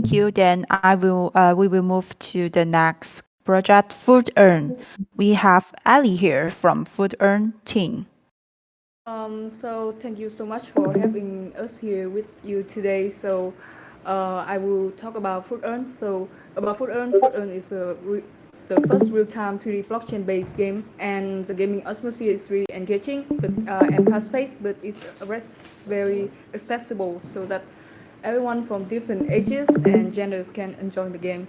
Thank you. Then we will move to the next project, FootEarn. We have Ali here from FootEarn team. So thank you so much for having us here with you today. So I will talk about FootEarn. So about FootEarn, FootEarn is the first real-time 3D blockchain-based game, and the gaming atmosphere is really engaging and fast-paced, but it's very accessible so that everyone from different ages and genders can enjoy the game.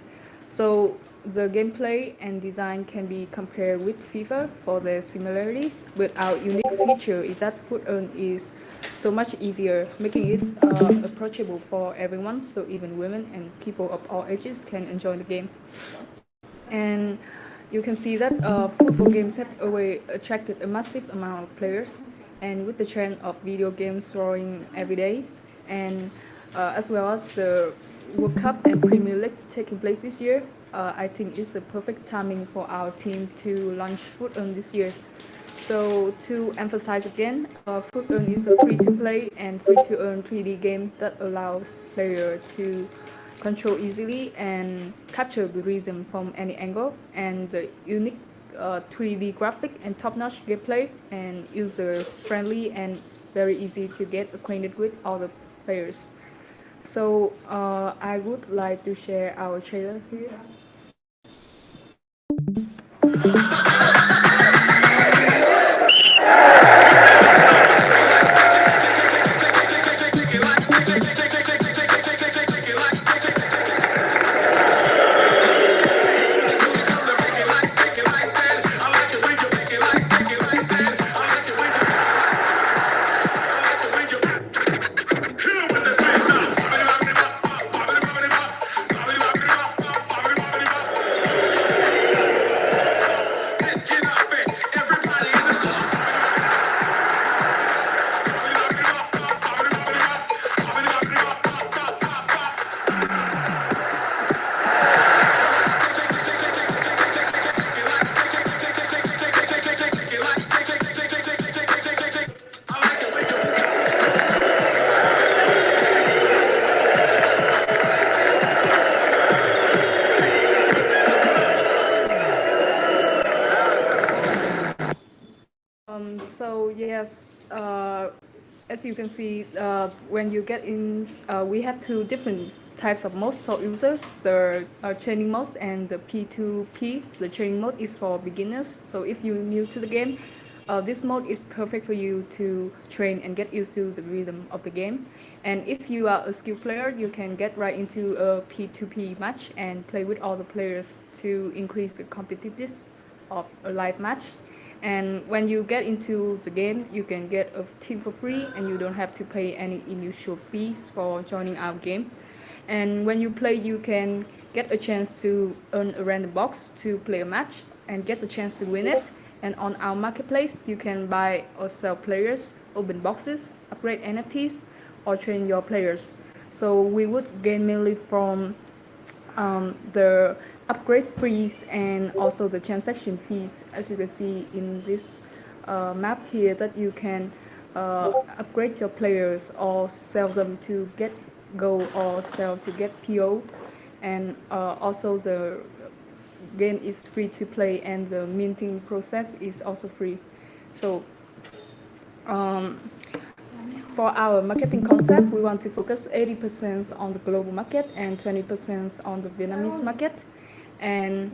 So the gameplay and design can be compared with FIFA for their similarities, but our unique feature is that FootEarn is so much easier, making it approachable for everyone, so even women and people of all ages can enjoy the game. And you can see that football games have already attracted a massive amount of players, and with the trend of video games growing every day, and as well as the World Cup and Premier League taking place this year, I think it's the perfect timing for our team to launch FootEarn this year. So to emphasize again, FootEarn is a free-to-play and free-to-earn 3D game that allows players to control easily and capture the rhythm from any angle, and the unique 3D graphic and top-notch gameplay, and user-friendly and very easy to get acquainted with all the players. So I would like to share our trailer here. So yes, as you can see, when you get in, we have two different types of modes for users: the training mode and the P2P. The training mode is for beginners. So if you're new to the game, this mode is perfect for you to train and get used to the rhythm of the game. And if you are a skilled player, you can get right into a P2P match and play with all the players to increase the competitiveness of a live match. And when you get into the game, you can get a team for free, and you don't have to pay any initial fees for joining our game. And when you play, you can get a chance to earn a random box to play a match and get the chance to win it. And on our marketplace, you can buy or sell players, open boxes, upgrade NFTs, or train your players. So we would gain mainly from the upgrade fees and also the transaction fees, as you can see in this map here, that you can upgrade your players or sell them to get gold or sell to get PO. And also the game is free to play, and the minting process is also free. So for our marketing concept, we want to focus 80% on the global market and 20% on the Vietnamese market. And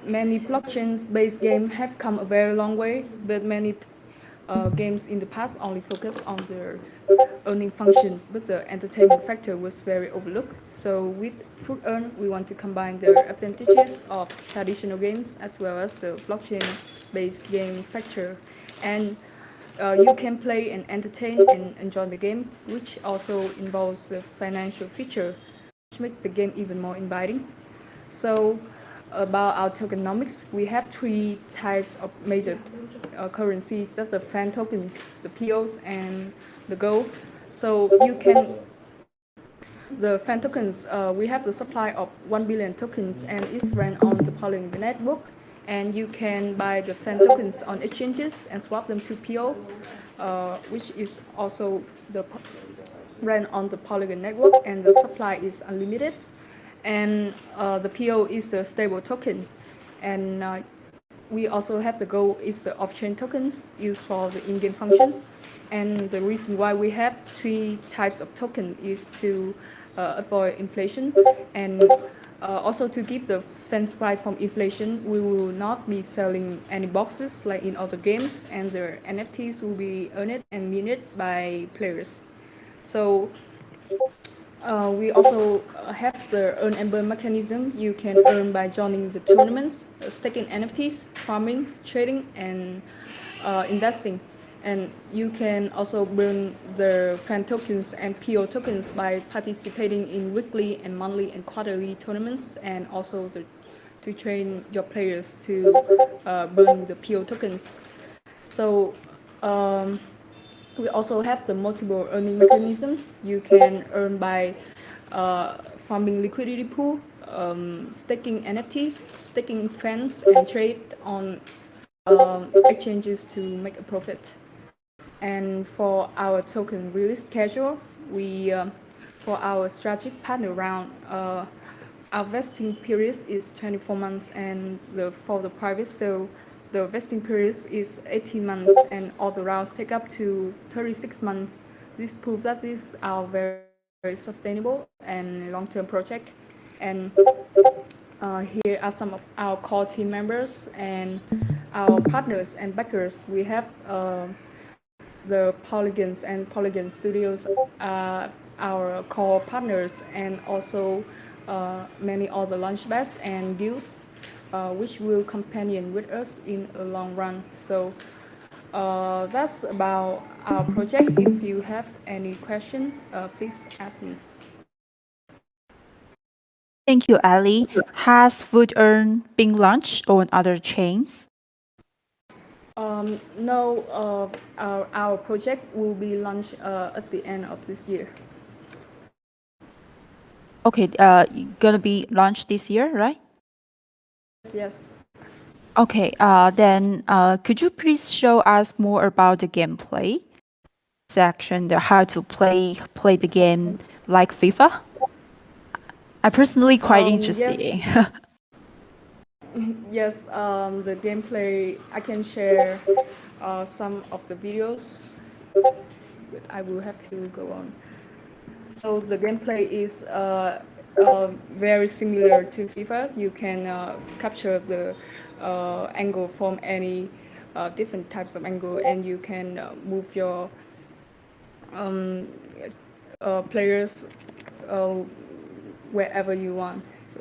many blockchain-based games have come a very long way, but many games in the past only focus on their earning functions, but the entertainment factor was very overlooked. So with FootEarn, we want to combine the advantages of traditional games as well as the blockchain-based game factor. And you can play and entertain and enjoy the game, which also involves the financial feature, which makes the game even more inviting. So about our tokenomics, we have three types of major currencies. That's the fan tokens, the POs, and the gold. So you can, the fan tokens, we have the supply of 1 billion tokens, and it's ran on the Polygon network. And you can buy the fan tokens on exchanges and swap them to PO, which is also ran on the Polygon network, and the supply is unlimited. And the PO is the stable token, and we also have the Go is the off-chain tokens used for the in-game functions. And the reason why we have three types of token is to avoid inflation, and also to keep the fence price from inflation. We will not be selling any boxes like in other games, and the NFTs will be earned and minted by players. So we also have the earn and burn mechanism. You can earn by joining the tournaments, staking NFTs, farming, trading, and investing. And you can also burn the fan tokens and PO tokens by participating in weekly and monthly and quarterly tournaments, and also to train your players to burn the PO tokens. So we also have the multiple earning mechanisms. You can earn by farming liquidity pool, staking NFTs, staking fans, and trade on exchanges to make a profit. And for our token release schedule, we for our strategic partner round, our vesting period is 24 months, and for the private sale, the vesting period is 18 months, and all the rounds take up to 36 months. This proves that this is our very sustainable and long-term project. And here are some of our core team members and our partners and backers. We have the Polygons and Polygon Studios, our core partners, and also many other launchpads and guilds, which will companion with us in a long run. So that's about our project. If you have any question, please ask me. Thank you, Ali. Has FootEarn been launched on other chains? No, our project will be launched at the end of this year. Okay, gonna be launched this year, right? Yes. Okay, then could you please show us more about the gameplay section, the how to play the game like FIFA? I personally quite interested. Yes. Yes, the gameplay, I can share some of the videos, but I will have to go on. So the gameplay is very similar to FIFA. You can capture the angle from any different types of angle, and you can move your players wherever you want. So.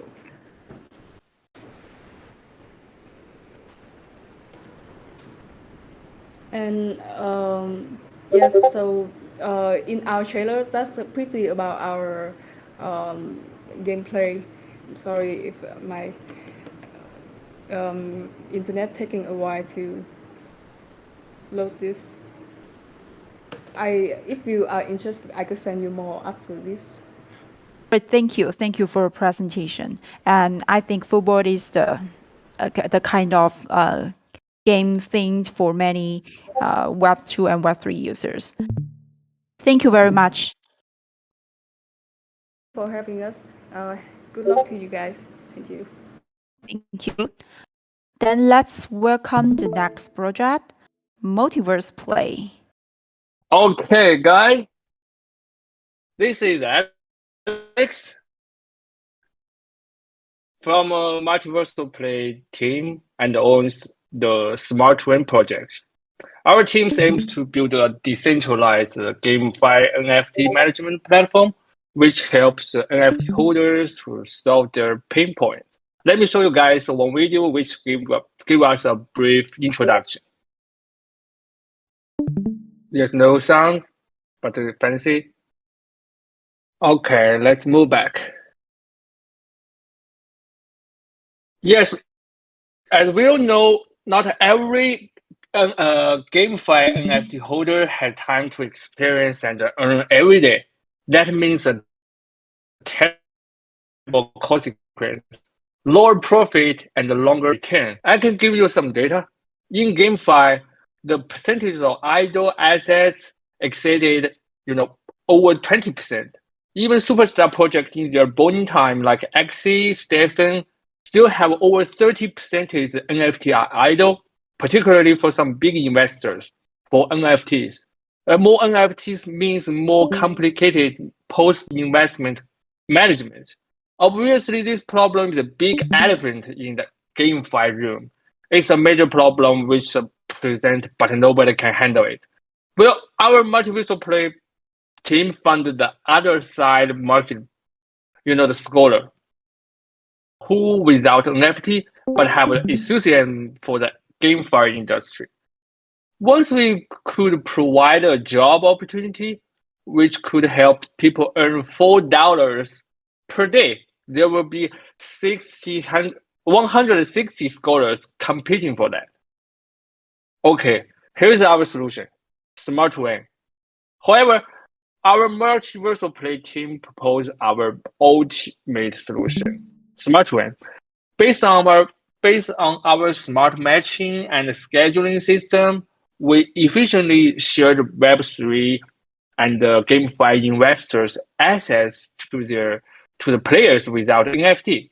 And yes, so in our trailer, that's briefly about our gameplay. I'm sorry if my internet taking a while to load this. If you are interested, I could send you more after this. But thank you for your presentation. And I think football is the kind of game thing for many Web 2 and Web 3 users. Thank you very much for having us. Good luck to you guys. Thank you. Thank you. Then let's welcome the next project, Multiverse Play. Okay, guys, this is Alex from a Multiverse Play team and owns the Smart Win project. Our team aims to build a decentralized GameFi NFT management platform, which helps NFT holders to solve their pain points. Let me show you guys one video which give us a brief introduction. There's no sound, but fancy. Okay, let's move back. Yes, as we all know, not every GameFi NFT holder has time to experience and earn every day. That means a terrible consequence, lower profit and longer return. I can give you some data. In GameFi, the percentage of idle assets exceeded, over 20%. Even superstar projects in their booming time, like Axie, Stephen, still have over 30% NFT are idle, particularly for some big investors for NFTs. More NFTs means more complicated post-investment management. Obviously, this problem is a big elephant in the GameFi room. It's a major problem which present, but nobody can handle it. Well, our Multiverse play team funded the other side market, the scholar, who without NFT but have enthusiasm for the GameFi industry. Once we could provide a job opportunity, which could help people earn $4 per day, there will be 160 scholars competing for that. Okay, here's our solution, SmartWin. However, our multiversal play team proposed our ultimate solution, SmartWin. Based on our smart matching and scheduling system, we efficiently shared Web3 and GameFi investors access to the players without NFT.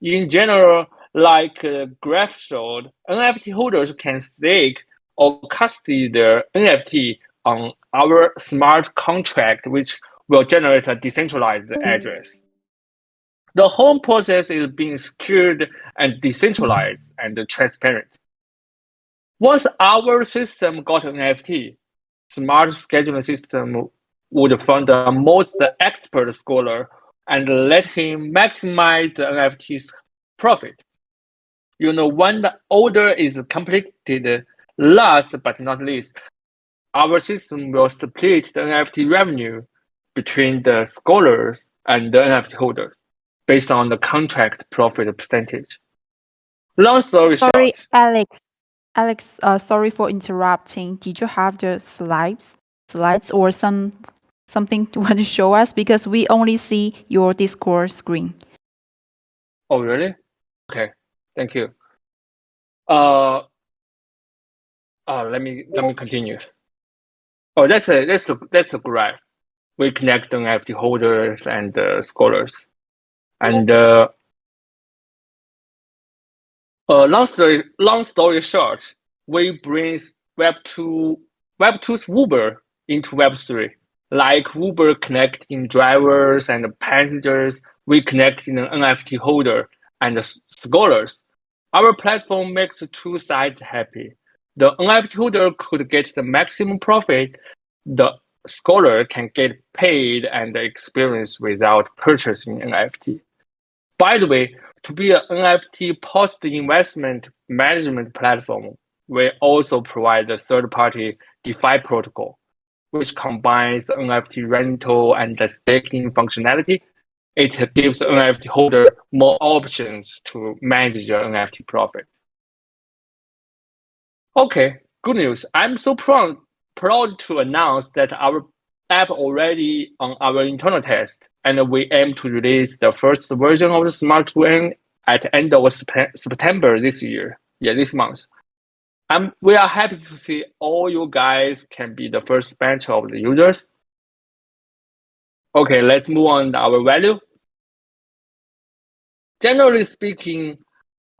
In general, like Graph showed, NFT holders can stake or custody their NFT on our smart contract, which will generate a decentralized address. The whole process is being secured and decentralized and transparent. Once our system got an NFT, smart scheduling system would find the most expert scholar and let him maximize the NFT's profit. When the order is completed, last but not least, our system will split the NFT revenue between the scholars and the NFT holders based on the contract profit percentage. Long story Sorry, short, Alex. Alex, sorry for interrupting. Did you have the slides or something you want to show us? Because we only see your Discord screen. oh really? Okay, thank you. Let me continue. Oh, that's a graph. We connect the NFT holders and scholars, and long story short, we bring Web2's Uber into Web3. Like Uber connecting drivers and passengers, we connecting the NFT holder and the scholars. Our platform makes two sides happy. The NFT holder could get the maximum profit. The scholar can get paid and experience without purchasing NFT. By the way, to be an NFT post-investment management platform, we also provide a third-party DeFi protocol, which combines NFT rental and the staking functionality. It gives the NFT holder more options to manage their NFT profit. Okay, good news. I'm so proud to announce that our app already on our internal test, and we aim to release the first version of the SmartWin at the end of September this year. Yeah, this month. We are happy to see all you guys can be the first batch of the users. Okay, let's move on to our value. Generally speaking,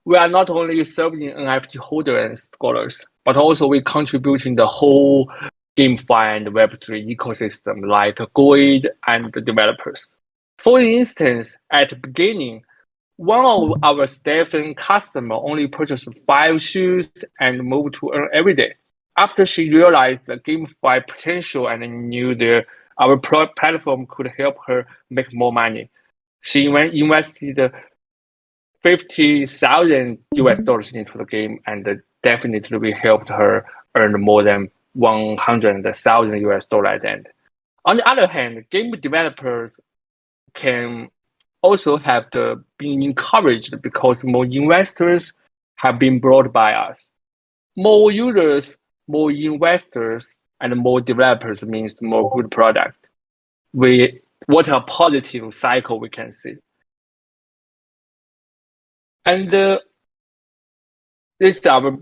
we are not only serving NFT holders and scholars, but also we contributing the whole GameFi and Web3 ecosystem like Godel and the developers. For instance, at the beginning, one of our Stephen customer only purchased 5 shoes and moved to earn every day. After she realized the GameFi potential and knew our platform could help her make more money, she invested 50,000 US dollars into the game, and definitely we helped her earn more than 100,000 US dollars at the end. On the other hand, game developers can also have been encouraged because more investors have been brought by us. More users, more investors, and more developers means more good product. What a positive cycle we can see. And this is our,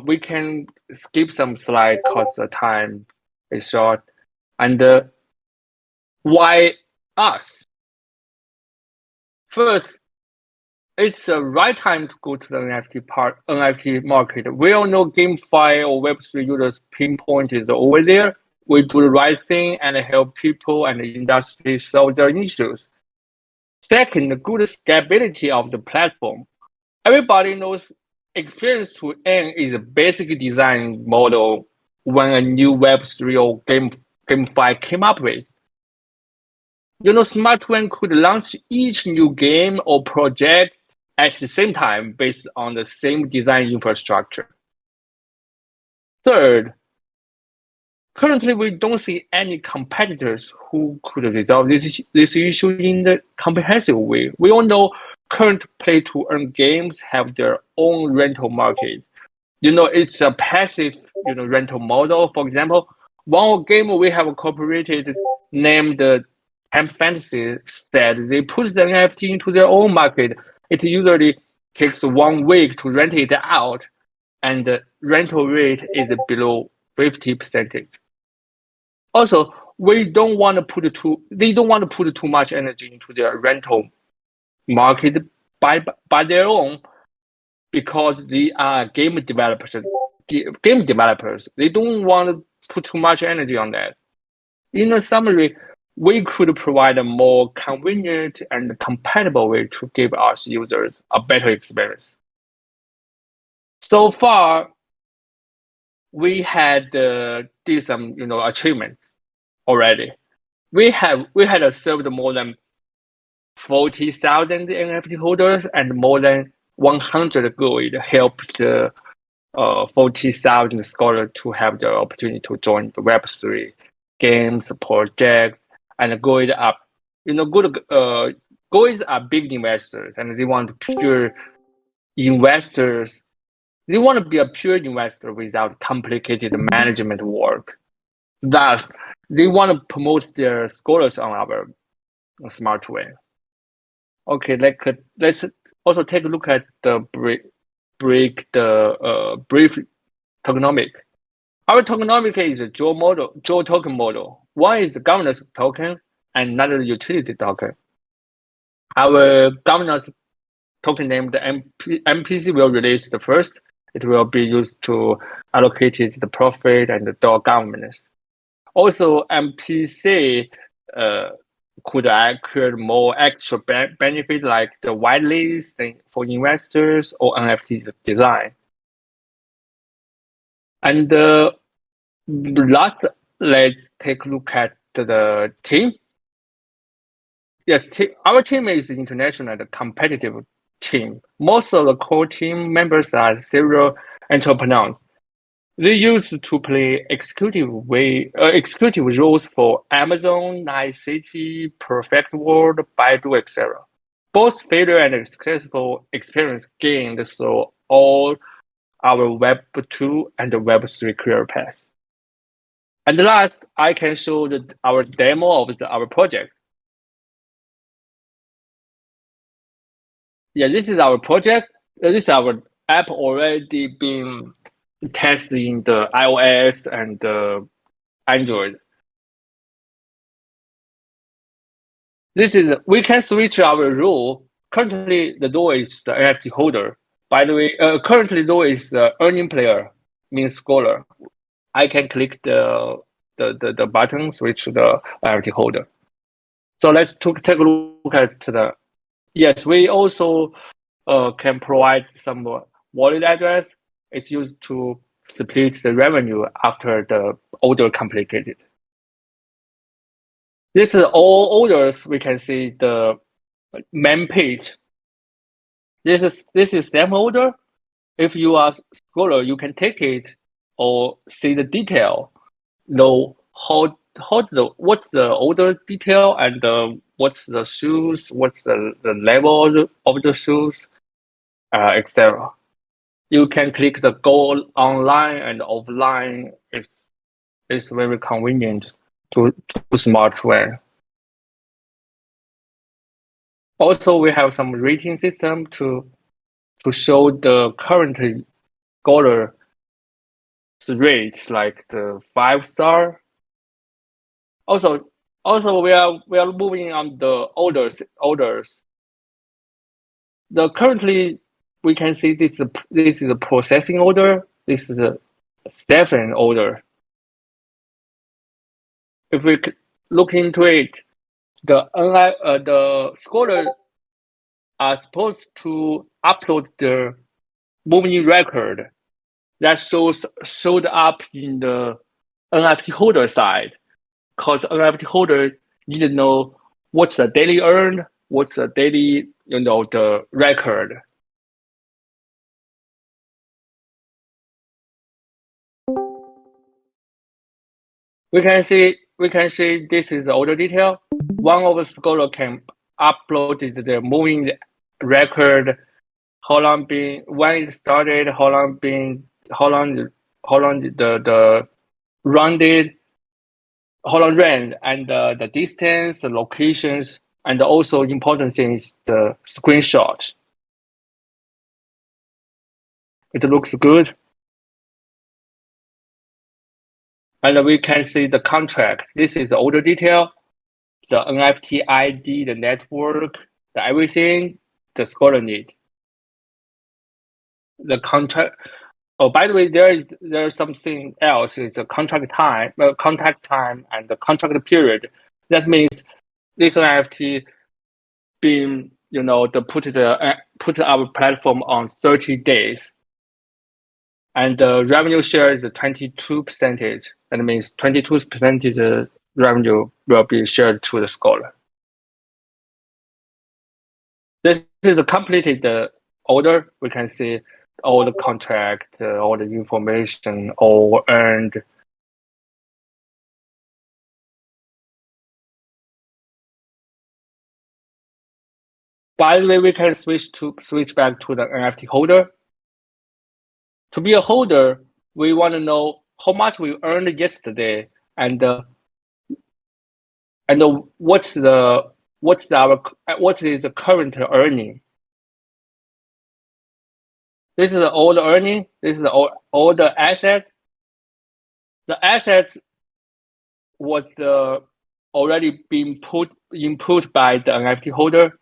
we can skip some slide because the time is short. And Why us? First, it's the right time to go to the NFT market. We all know GameFi or Web3 users pinpoint is over there. We do the right thing and help people and the industry solve their issues. Second, the good scalability of the platform. Everybody knows experience to earn is a basic design model when a new Web3 or GameFi came up with. Smart Train could launch each new game or project at the same time based on the same design infrastructure. Third, currently we don't see any competitors who could resolve this issue in the comprehensive way. We all know current play-to-earn games have their own rental market. It's a passive, rental model. For example, one game we have incorporated named Temp Fantasy said they put the NFT into their own market. It usually takes 1 week to rent it out, and the rental rate is below 50%. Also, they don't want to put too much energy into their rental market by their own, because they are game developers. They don't want to put too much energy on that. In a summary, we could provide a more convenient and compatible way to give us users a better experience. So far, we had did some achievements already. We had served more than 40,000 NFT holders and more than 100 Godel helped 40,000 scholars to have the opportunity to join the Web3 games project and Godel up. Godels are big investors and they want pure investors. They want to be a pure investor without complicated management work. Thus, they want to promote their scholars on our smart way. Okay, let's also take a look at the brief tokenomic. Our tokenomic is a dual token model. One is the governance token and another the utility token. Our governance token named MPC will release the first. It will be used to allocate the profit and the DAO governance. Also, MPC could create more extra benefit like the whitelist for investors or NFT design. And last, let's take a look at the team. Yes, our team is international and competitive team. Most of the core team members are serial entrepreneurs. They used to play executive roles for Amazon, Night City, Perfect World, Baidu, etc. Both failure and successful experience gained through all our Web 2 and Web 3 career paths. And last, I can show our demo of our project. Yeah, this is our project. This is our app already being tested in the iOS and Android. We can switch our role. Currently, the role is the NFT holder. By the way, currently role is earning player, means scholar. I can click the button, switch to the NFT holder. So let's take a look at the. Yes, we also can provide some wallet address. It's used to split the revenue after the order completed. This is all orders. We can see the main page. This is stamp order. If you are scholar, you can take it or see the detail. Know what's the order detail and what's the shoes, what's the level of the shoes, etc. You can click the go online and offline. It's very convenient to smartphone. Also, we have some rating system to show the current scholar rates, like the 5-star. Also, Also, we are moving on the orders. The currently we can see this is a processing order. This is a Stephen order. If we look into it, the scholar are supposed to upload the moving record that showed up in the NFT holder side, because NFT holder need to know what's the daily earned, what's the daily the record. We can see this is the order detail. One of the scholar can upload the moving record, how long when it started, how long the rounded, how long ran, and the distance, the locations, and also important thing is the screenshot. It looks good. And we can see the contract. This is the order detail, the NFT ID, the network, the everything the scholar need. The contract. Oh, by the way, there's something else. It's a contract time, and the contract period. That means this NFT being put our platform on 30 days, and the revenue share is 22%. That means 22% revenue will be shared to the scholar. This is a completed order. We can see all the contract, all the information, all earned. By the way, we can switch back to the NFT holder. To be a holder, we want to know how much we earned yesterday, and what is the current earning. This is all the earning. This is all the assets. The assets was already been input by the NFT holder.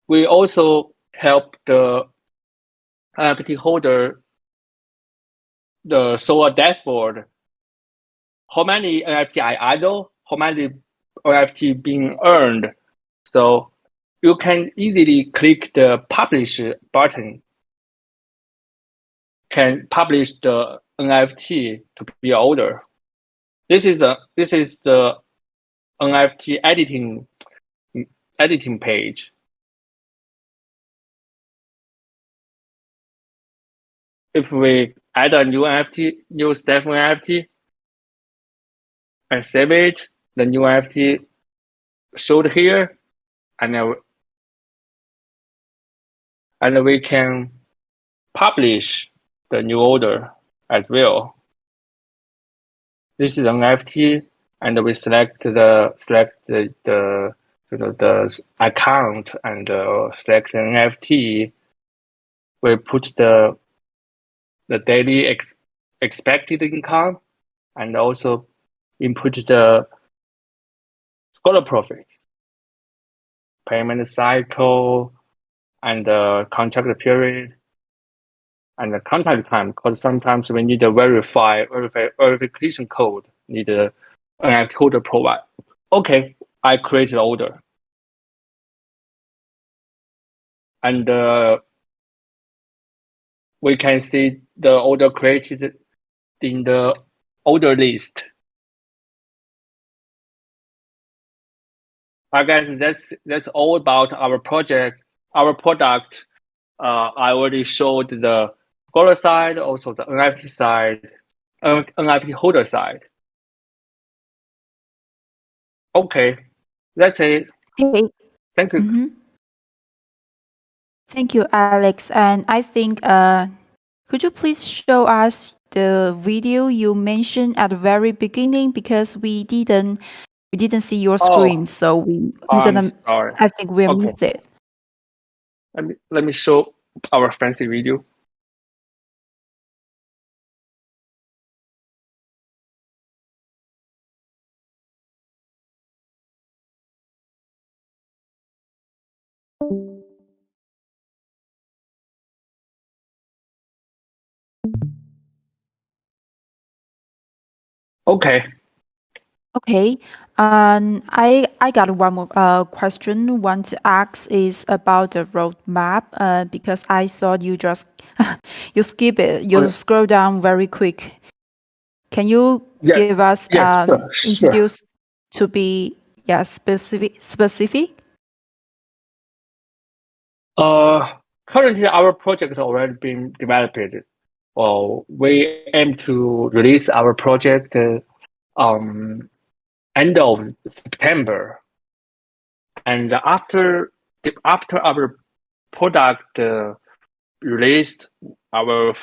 We also help the NFT holder show a dashboard. How many NFT I idle? How many NFT being earned? So you can easily click the publish button, can publish the NFT to be order. This is the NFT editing page. If we add a new NFT, new Stephen NFT, and save it, the new NFT showed here, and we can publish the new order as well. This is an NFT, and we select the account and select an NFT. We put the daily expected income, and also input the scholar profit, payment cycle, and the contract period, and the contact time, because sometimes we need a verification code, need an NFT holder provide. Okay, I create the order. And we can see the order created in the order list. I guess that's all about our project, our product. I already showed the scholar side, also the NFT side, NFT holder side. Okay, that's it. Okay. Thank you. Thank you, Alex. And I think, could you please show us the video you mentioned at the very beginning, because we didn't see your screen, so we I'm sorry. I think we Okay. missed it. Let me show our fancy video. Okay. Okay. I got one more question. Want to ask is about the roadmap. Because I saw you just you skip it. You Okay. scroll down very quick. Can you Yeah. give us Yeah. Sure. introduce to be specific? Currently our project already been developed. Well, we aim to release our project um end of September, and after our product released, our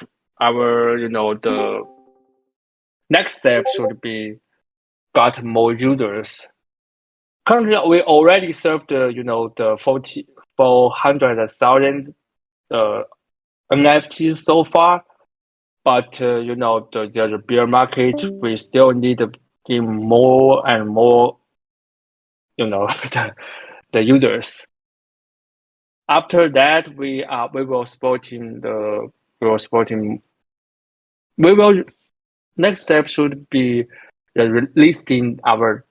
the next step should be got more users. Currently, we already served the 400,000 uh, NFTs so far, but there's a bear market. We still need to give more and more the users. After that, we will sporting the we will sporting we will next step should be the listing our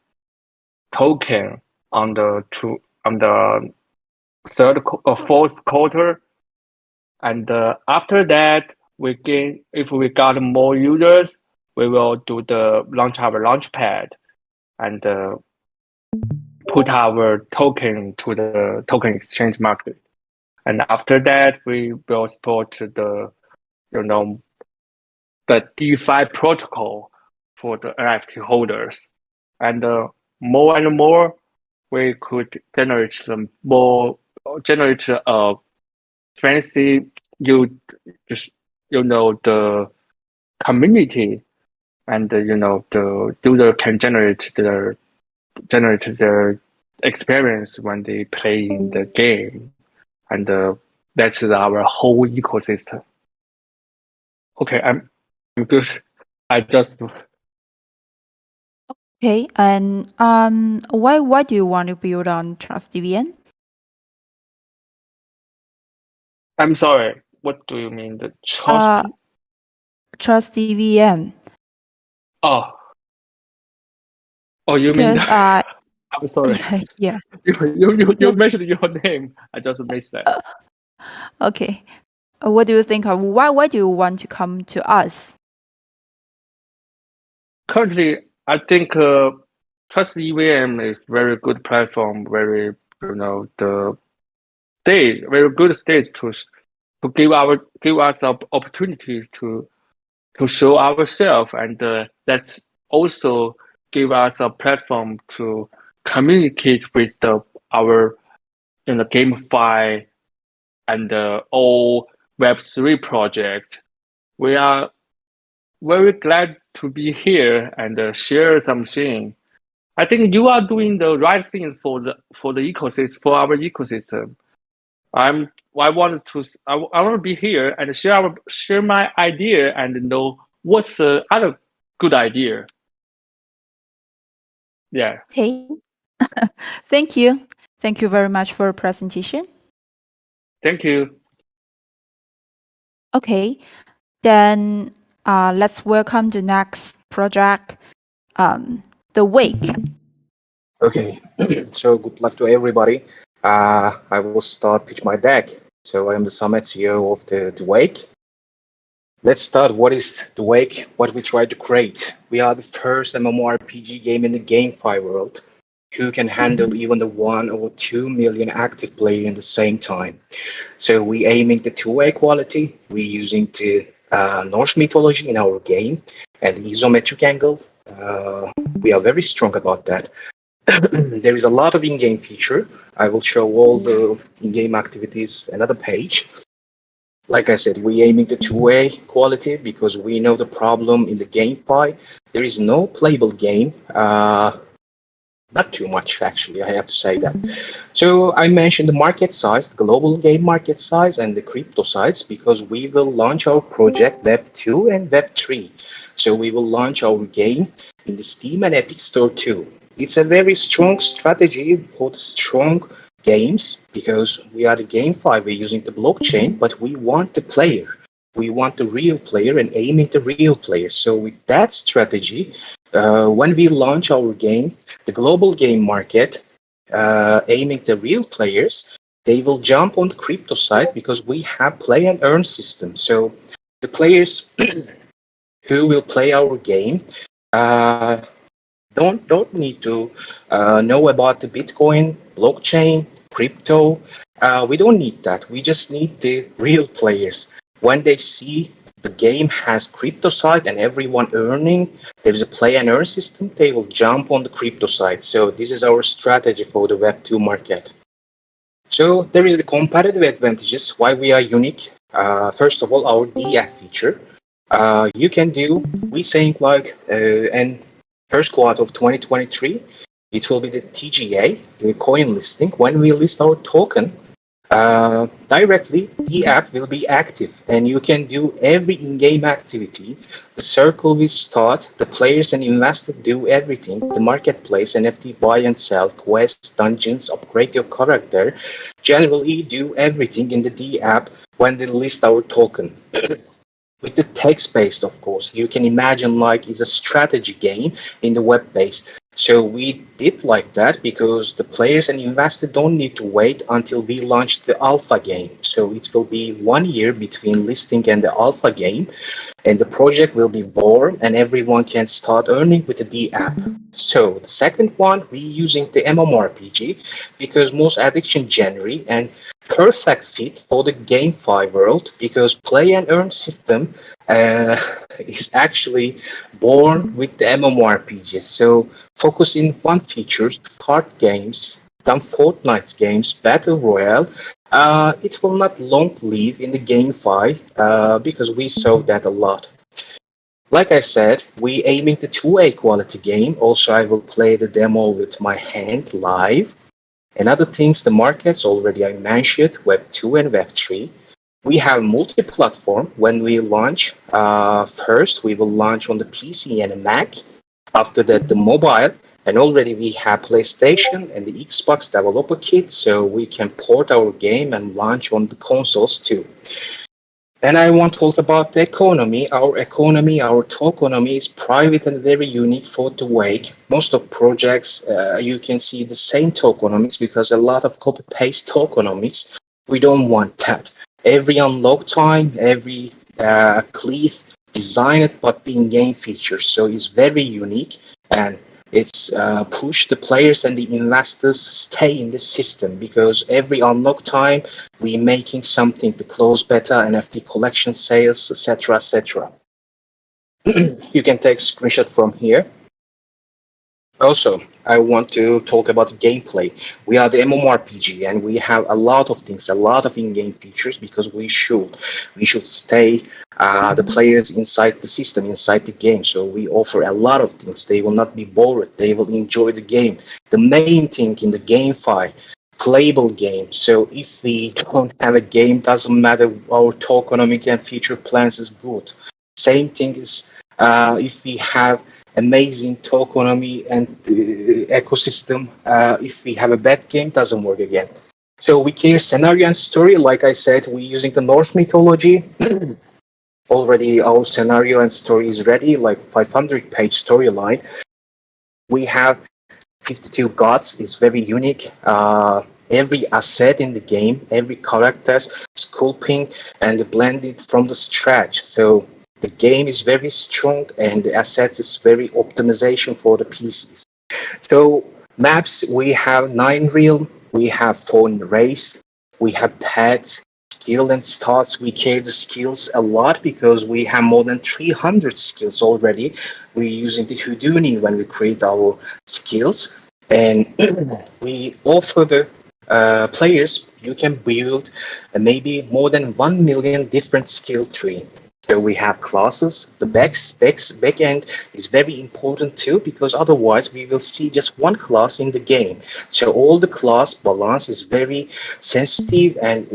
token on the fourth quarter, and after that if we got more users, we will do the launch our launch pad and put our token to the token exchange market. And after that, we will support you know the DeFi protocol for the NFT holders, and more and more we could generate a fancy you just the community, and the user can generate their experience when they play in the game, and that's our whole ecosystem. Okay, I'm good. I just Okay. And why do you want to build on Trust EVM? I'm sorry. What do you mean the trust? Uh, Trust EVM. Oh, oh, you mean Because I'm sorry. yeah, yeah. You Because mentioned your name. I just missed that. okay. What do you think of why do you want to come to us? Currently, I think Trust EVM is very good platform. Very the stage, very good stage to give us the opportunity to show ourselves, and that's also give us a platform to communicate with our GameFi and all Web3 project. We are very glad to be here and share something. I think you are doing the right thing for the ecosystem, for our ecosystem. I want to be here and share my idea and know what's the other good idea. Yeah. Okay. Thank you. Thank you very much for your presentation. Thank you. Okay. Then let's welcome the next project, the Wake. Okay, so good luck to everybody. I will start pitch my deck. So I am the Summit CEO of the Wake. Let's start. What is the Wake? What we try to create? We are the first MMORPG game in the GameFi world who can handle even the 1 or 2 million active players in the same time. So we aiming the two-way quality. We using the Norse mythology in our game and the isometric angle. We are very strong about that. There is a lot of in-game feature. I will show all the in-game activities another page. Like I said, we aiming the two-way quality because we know the problem in the GameFi. There is no playable game. Not too much, actually, I have to say that. So I mentioned the market size, the global game market size, and the crypto size because we will launch our project Web 2 and Web 3. So we will launch our game in the Steam and Epic Store too. It's a very strong strategy for the strong games because we are the GameFi, we're using the blockchain, but we want the player. We want the real player and aim at the real player. So with that strategy, When we launch our game, the global game market, aiming the real players, they will jump on the crypto side because we have play and earn system. So the players who will play our game uh, don't need to know about the Bitcoin, blockchain, crypto. We don't need that. We just need the real players. When they see the game has crypto side and everyone earning, there is a play and earn system, they will jump on the crypto side. So this is our strategy for the Web2 market. So there is the competitive advantages why we are unique. First of all, our DF feature. You can do, we think like, and first quarter of 2023, it will be the TGA, the coin listing. When we list our token, directly the app will be active and you can do every in-game activity. The circle will start, the players and investors do everything, the marketplace, NFT buy and sell, quests, dungeons, upgrade your character, generally do everything in the D app when they list our token. With the text-based, of course, you can imagine like it's a strategy game in the web-based. So we did like that because the players and investors don't need to wait until we launch the alpha game. So it will be 1 year between listing and the alpha game, and the project will be born and everyone can start earning with the D app. So the second one, we using the MMORPG because most addiction generate and perfect fit for the GameFi world because play and earn system is actually born with the MMORPGs. So focus in one feature, card games, some Fortnite games, Battle Royale. It will not long live in the GameFi because we saw that a lot. Like I said, we aiming the 2A quality game. Also, I will play the demo with my hand live. And other things, the markets already I mentioned, Web 2 and Web 3. We have multi-platform. When we launch, first we will launch on the PC and a Mac. After that, the mobile. And already we have PlayStation and the Xbox developer kit, so we can port our game and launch on the consoles too. And I want to talk about the economy. Our economy, our tokenomics is private and very unique for the Wake. Most of projects, you can see the same tokenomics because a lot of copy-paste tokenomics. We don't want that. Every unlock time, every cliff, designed but the in-game features. So it's very unique and it's push the players and the investors stay in the system because every unlock time we making something to close beta, NFT collection sales, etc., etc. You can take screenshot from here. Also, I want to talk about gameplay. We are the MMORPG and we have a lot of things, a lot of in-game features because we should stay the players inside the system, inside the game. So we offer a lot of things. They will not be bored. They will enjoy the game. The main thing in the GameFi, playable game. So if we don't have a game, doesn't matter. Our tokenomic and feature plans is good. Same thing is if we have amazing tokenomics and ecosystem. If we have a bad game, doesn't work again. So we care scenario and story. Like I said, we're using the Norse mythology. Already our scenario and story is ready, like 500-page storyline. We have 52 gods. It's very unique. Every asset in the game, every character, sculpting and blended from the scratch. So the game is very strong and the assets is very optimization for the PCs. So maps, we have 9 realm, we have phone race, we have pets, skill and stats. We care the skills a lot because we have more than 300 skills already. We're using the Houdini when we create our skills. And we offer the players, you can build maybe more than 1 million different skill tree. So we have classes. The back end is very important too because otherwise we will see just one class in the game. So all the class balance is very sensitive and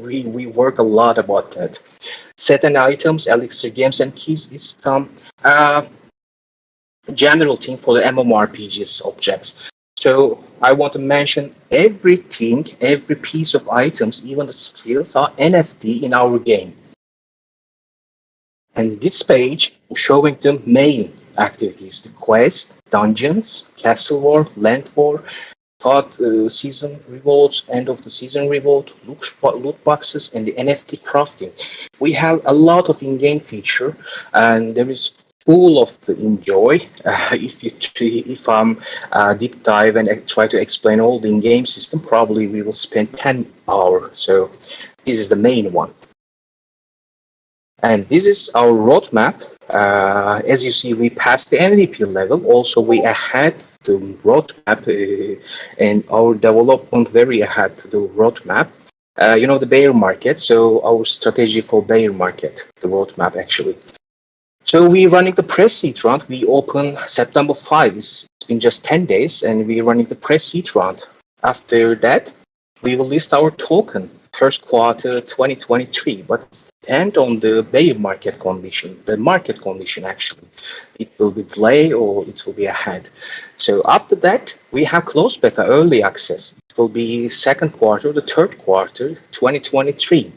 we work a lot about that. Set and items, elixir games and keys is some general thing for the MMORPGs objects. So I want to mention everything, every piece of items, even the skills are NFT in our game. And this page showing the main activities: the quest, dungeons, castle war, land war, start season rewards, end of the season reward, loot boxes, and the NFT crafting. We have a lot of in-game feature, and there is full of the enjoy. If I'm deep dive and try to explain all the in-game system, probably we will spend 10 hours. So this is the main one. And this is our roadmap. As you see, we passed the MVP level. Also, we ahead the roadmap and our development very ahead the roadmap. The bear market. So our strategy for bear market, the roadmap actually. So we're running the pre-seed round. We open September 5. It's been just 10 days, and we're running the pre-seed round. After that, we will list our token first quarter 2023, but depend on the bear market condition, the market condition actually. It will be delay or it will be ahead. So after that, we have closed beta early access. It will be second quarter, the third quarter 2023.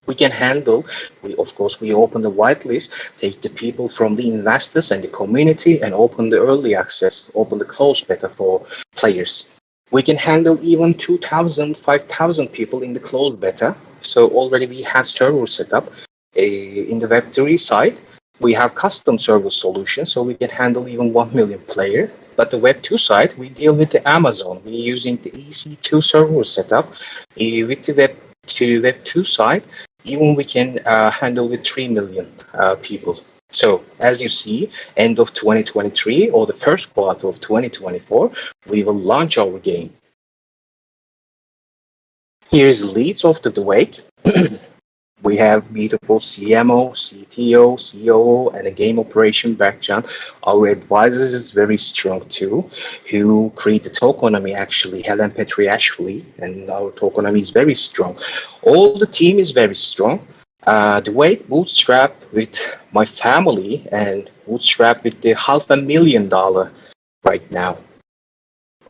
We can handle, we open the whitelist, take the people from the investors and the community and open the early access, open the closed beta for players. We can handle even 2,000, 5,000 people in the closed beta. So already we have servers set up. In the Web3 side, we have custom server solutions, so we can handle even 1 million player. But the Web2 side, we deal with the Amazon. We're using the EC2 server setup. With the Web2 side, even we can handle with 3 million people. So as you see, end of 2023 or the first quarter of 2024, we will launch our game. Here's leads of the wake. We have beautiful CMO, CTO, COO, and a game operation background. Our advisors is very strong too, who create the tokenomics actually, Helen Petriashvili, and our tokenomics is very strong. All the team is very strong. The weight bootstrap with my family and bootstrap with the $500,000 right now.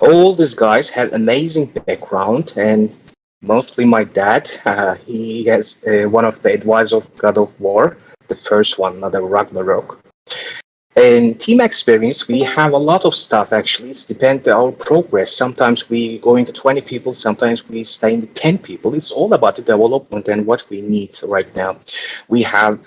All these guys have amazing background, and mostly my dad. He has one of the advisors of God of War, the first one, not the Ragnarok. And team experience, we have a lot of stuff actually. It depends on our progress. Sometimes we go into 20 people, sometimes we stay in the 10 people. It's all about the development and what we need right now. We have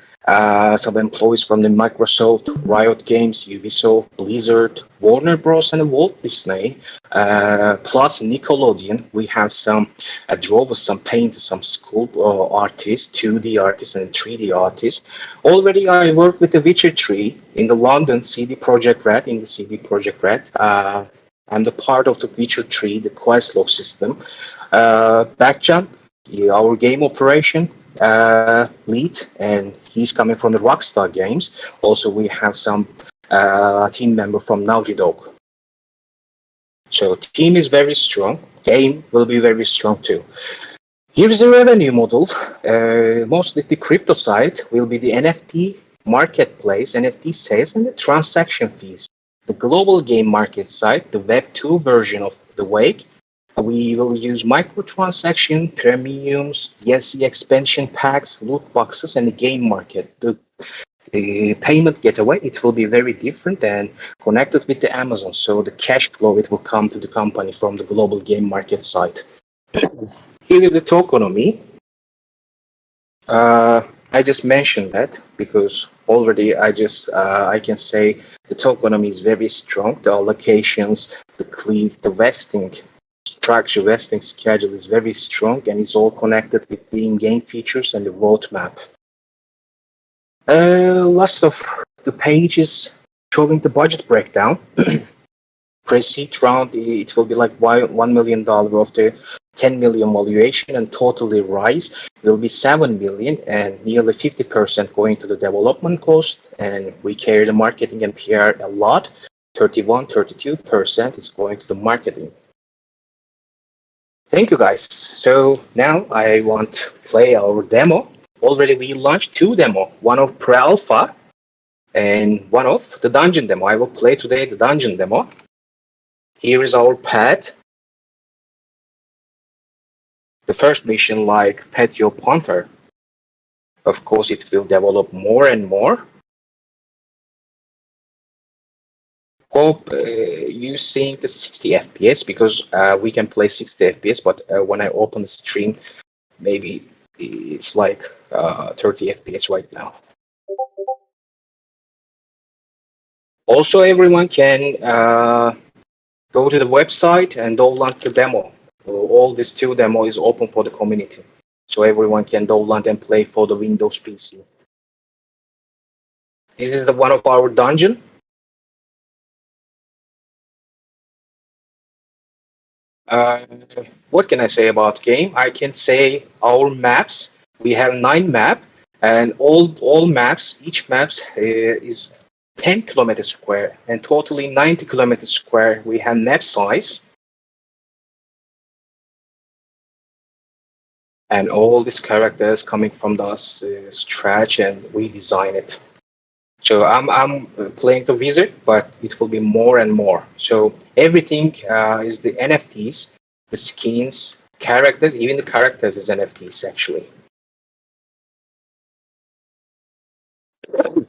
some employees from the Microsoft, Riot Games, Ubisoft, Blizzard, Warner Bros. And Walt Disney, plus Nickelodeon. We have some drawers, some painters, some school artists, 2D artists and 3D artists. Already I work with the Witcher 3 in the London CD Projekt Red, I'm the part of the Witcher 3, the quest log system. Backjump, our game operation lead, and he's coming from the Rockstar Games. Also, we have some team member from Naughty Dog. So team is very strong. Game will be very strong too. Here is the revenue model. Mostly the crypto side will be the NFT marketplace, NFT sales, and the transaction fees. The global game market side, the Web2 version of the Wake, we will use microtransaction, premiums, DLC expansion packs, loot boxes, and the game market. The payment getaway, it will be very different and connected with the Amazon. So the cash flow, it will come to the company from the global game market side. Here is the tokenomics. I just mentioned that because already I can say the tokenomics is very strong. The allocations, the cleave, the vesting structure, vesting schedule is very strong, and it's all connected with the in-game features and the roadmap. Last of the pages showing the budget breakdown. Pre-seed round, it will be like $1 million of the 10 million valuation, and totally rise will be 7 million, and nearly 50% going to the development cost, and we carry the marketing and PR a lot. 32% is going to the marketing. Thank you guys. So now I want to play our demo. Already we launched 2 demo, one of pre-alpha and one of the dungeon demo. I will play today the dungeon demo. Here is our pet. The first mission, like pet your panther. Of course, it will develop more and more. Hope you seeing the 60 FPS because we can play 60 FPS, but when I open the stream, maybe it's like 30 FPS right now. Also, everyone can go to the website and download the demo. All this 2 demo is open for the community, so everyone can download and play for the Windows PC. This is one of our dungeon. What can I say about game? I can say our maps. We have 9 map, and all maps. Each maps is 10 kilometers square, and totally 90 kilometers square. We have map size, and all these characters coming from the scratch, and we design it. So I'm playing the wizard, but it will be more and more. So everything is the NFTs, the skins, characters, even the characters is NFTs actually.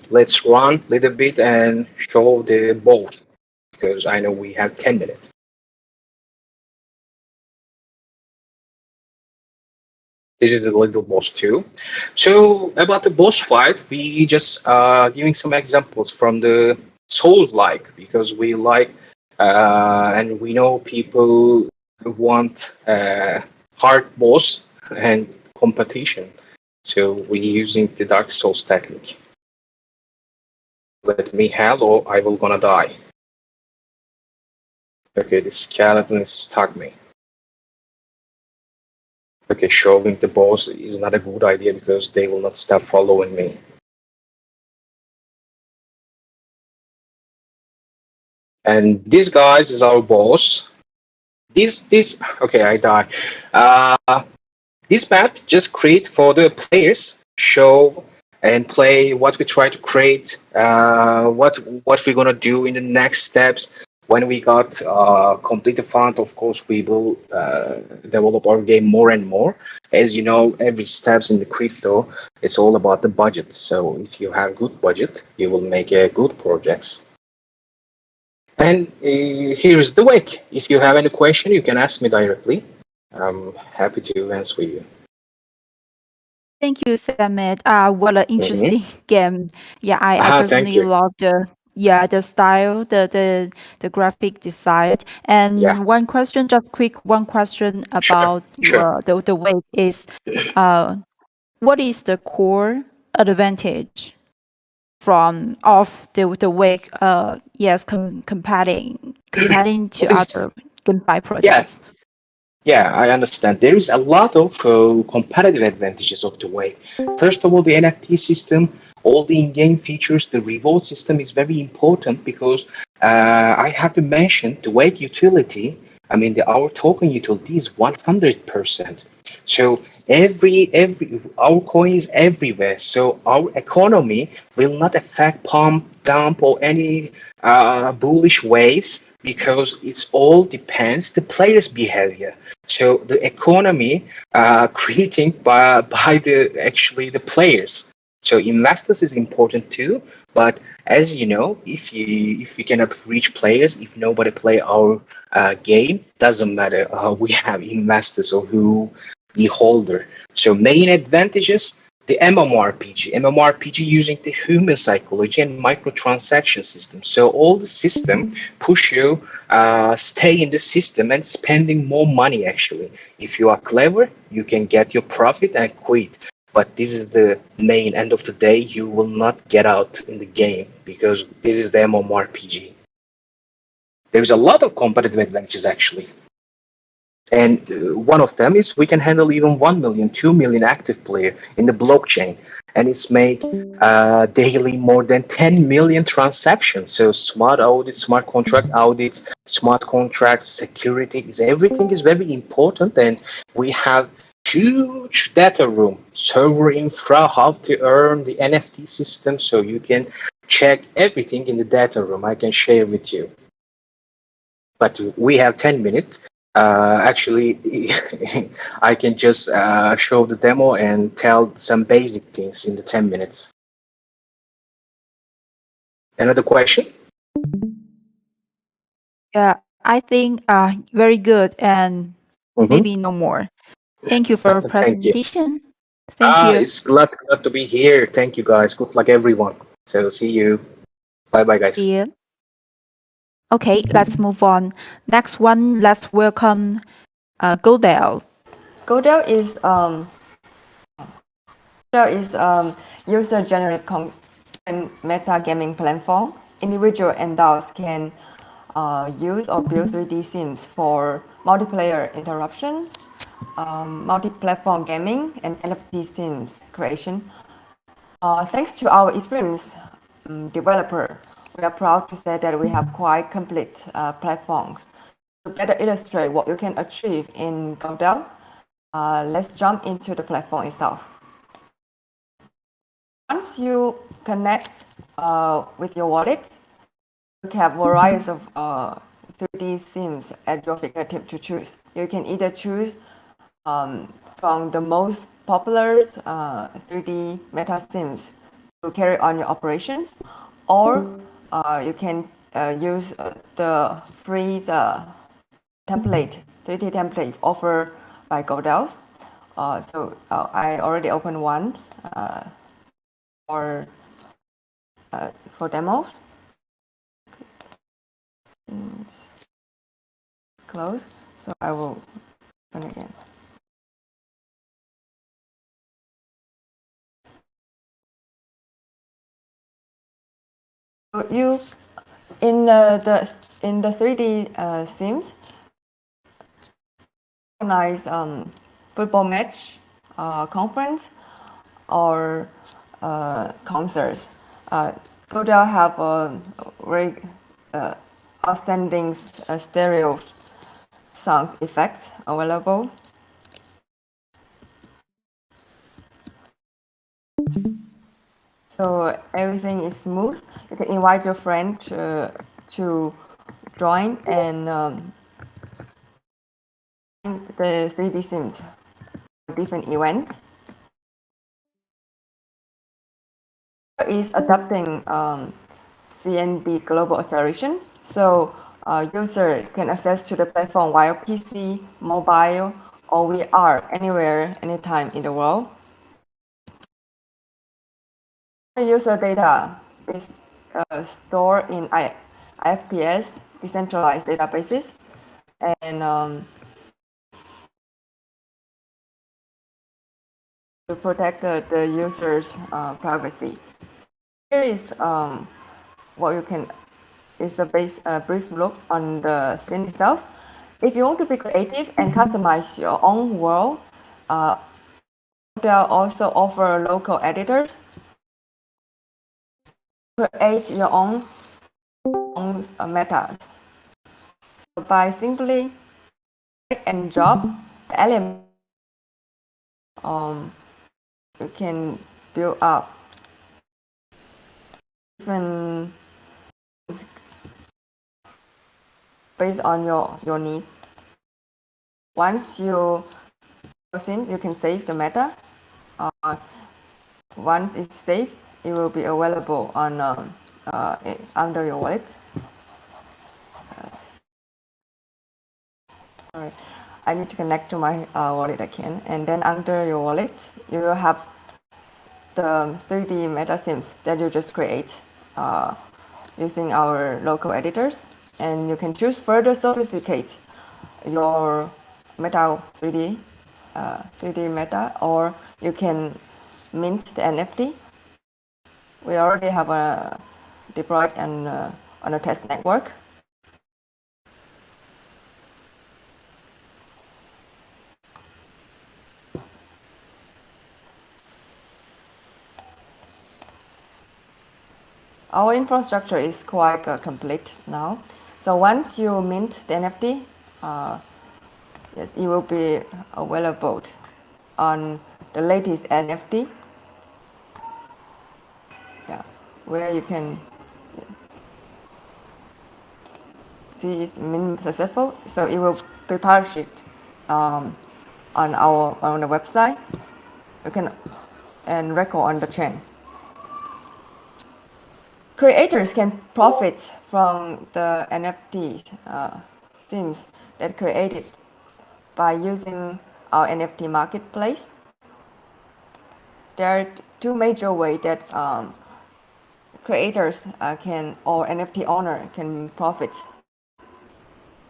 Let's run a little bit and show the both because I know we have 10 minutes. This is a little boss too. So about the boss fight, we just giving some examples from the Souls-like because we like and we know people want hard boss and competition. So we're using the Dark Souls technique. Let me heal or I will gonna die. Okay, the skeleton stuck me. Okay, showing the boss is not a good idea because they will not stop following me. And this guys is our boss. This okay, I die. This map just create for the players show and play what we try to create, what we're gonna do in the next steps. When we got complete the fund, of course, we will develop our game more and more. As you know, every steps in the crypto, it's all about the budget. So if you have good budget, you will make good projects. And here is the wake. If you have any question, you can ask me directly. I'm happy to answer you. Thank you, Samit. What an interesting game. Yeah, I Thank personally you. love the style, the graphic design. And Yeah, one question, just quick one question about sure. the wake is what is the core advantage from of the wake yes comparing to What is? other GameFi Yeah, projects? yeah, I understand. There is a lot of competitive advantages of the Wake. First of all, the NFT system, all the in-game features, the reward system is very important because I have to mention the Wake utility. I mean, our token utility is 100%. So every our coin is everywhere. So our economy will not affect pump, dump, or any bullish waves because it's all depends the player's behavior. So the economy creating by the actually the players. So investors is important too, but as you know, if you cannot reach players, if nobody play our game, doesn't matter. We have investors or who the holder. So main advantages. The MMORPG using the human psychology and microtransaction system. So all the system push you stay in the system and spending more money actually. If you are clever, you can get your profit and quit. But this is the main end of the day. You will not get out in the game because this is the MMORPG. There's a lot of competitive advantages actually. And one of them is we can handle even 1 million, 2 million active player in the blockchain. And it's make daily more than 10 million transactions. So smart audits, smart contract audits, smart contracts, security is everything is very important. And we have huge data room, server infra, how to earn the NFT system. So you can check everything in the data room. I can share with you. But we have 10 minutes. Actually, I can just show the demo and tell some basic things in the 10 minutes. Another question? Yeah, I think very good and Mm-hmm. maybe no more. Thank you for your Thank you. presentation. Thank you. It's glad to be here. Thank you, guys. Good luck, everyone. So see you. Bye, bye, guys. See you. Okay, let's move on. Next one, let's welcome Godel. Godel is user-generated content meta gaming platform. Individual and DAOs can use or build 3D sims for multiplayer interaction, multi-platform gaming, and NFT sims creation. Thanks to our experienced developer, we are proud to say that we have quite complete platforms. To better illustrate what you can achieve in Godel, let's jump into the platform itself. Once you connect with your wallet, you have varieties of 3D sims at your fingertip to choose. You can either choose from the most popular 3D meta sims to carry on your operations, or you can use the free template, 3D template offered by Godel. I already opened one for demos. Close. So I will open again. So you in the 3D sims, organize football match, conference, or concerts. Godel have a very outstanding stereo sound effects available. So everything is smooth. You can invite your friend to join and the 3D sims for different events. Is adopting CNB global acceleration, so user can access to the platform via PC, mobile, or VR anywhere, anytime in the world. The user data is stored in IFPS decentralized databases, and to protect the user's privacy. Here is what you can is a brief look on the scene itself. If you want to be creative and customize your own world, they'll also offer local editors. Create your own methods. So by simply drag and drop the element, you can build up different based on your needs. Once you you can save the meta. Once it's saved, it will be available on under your wallet. Sorry, I need to connect to my wallet again, and then under your wallet, you will have the 3D meta sims that you just create using our local editors, and you can choose further sophisticate your meta 3D meta, or you can mint the NFT. We already have a deployed and on a test network. Our infrastructure is quite complete now. So once you mint the NFT, yes, it will be available on the latest NFT. Yeah, where you can see it's mint successful. So it will be published on the website. You can and record on the chain. creators can profit from the NFT themes that created by using our NFT marketplace. There are two major ways that creators or NFT owner can profit.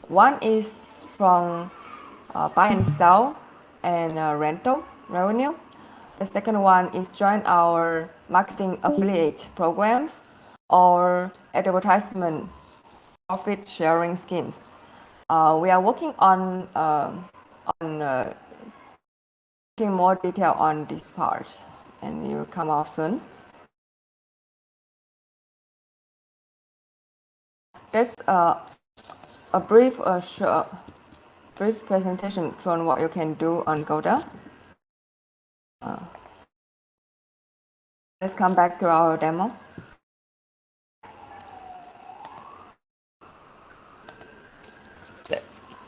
One is from buy and sell and rental revenue. The second one is join our marketing affiliate programs or advertisement profit sharing schemes. We are working on getting more detail on this part, and it will come out soon. That's a brief presentation on what you can do on Godel. Let's come back to our demo.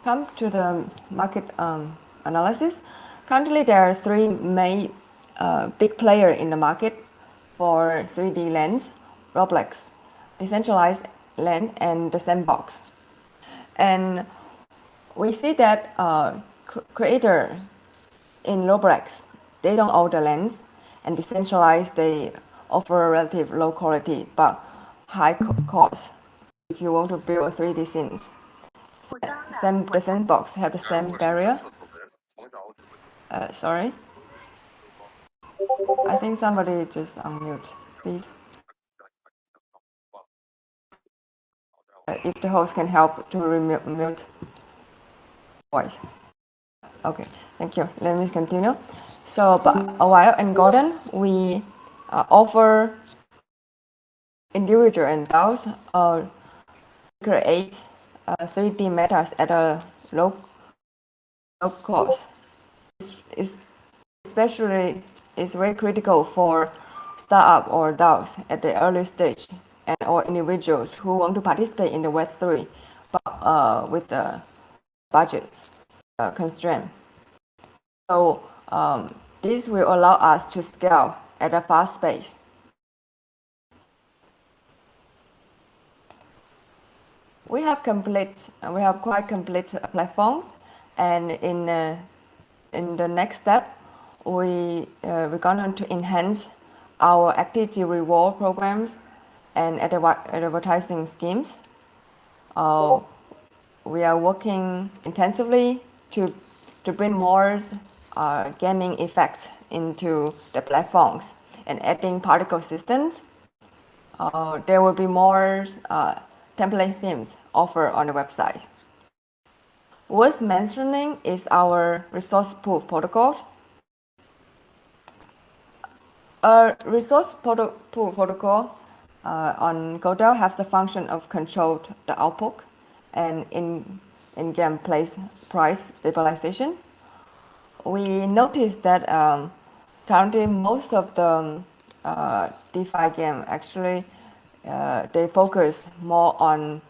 Come to the market analysis. Currently, there are three main big players in the market for 3D lens: Roblox, decentralized lens, and the sandbox. And we see that creators in Roblox, they don't own the lens, and decentralized, they offer relative low quality but high cost if you want to build a 3D scenes. The sandbox have the same barrier. Sorry. I think somebody just unmute, please. If the host can help to mute voice. Okay, thank you. Let me continue. So, a while in Godel, we offer individual and DAOs create 3D metas at a low cost. Especially is very critical for startup or DAOs at the early stage and or individuals who want to participate in the Web3 but with the budget constraint. So this will allow us to scale at a fast pace. We have quite complete platforms, and in the next step, we're going to enhance our activity reward programs and advertising schemes. We are working intensively to bring more gaming effects into the platforms and adding particle systems. There will be more template themes offered on the website. Worth mentioning is our resource pool protocol. A resource pool protocol on Godel has the function of control the output and in-game price stabilization. We noticed that currently most of the DeFi game actually they focus more on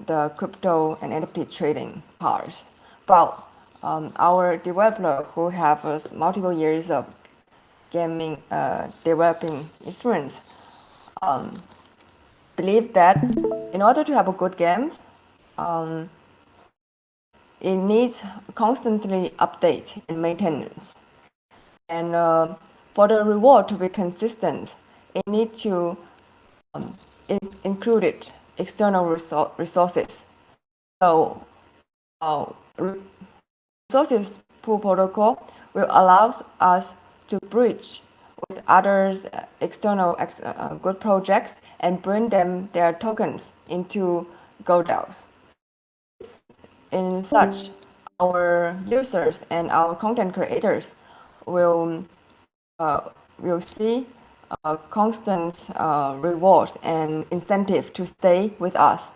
the crypto and NFT trading parts. But our developer who have multiple years of gaming developing experience believe that in order to have a good game, it needs constantly update and maintenance. And for the reward to be consistent, it needs to include external resources. So resources pool protocol will allow us to bridge with others external good projects and bring them their tokens into Godel. In such, our users and our content creators will see a constant reward and incentive to stay with us.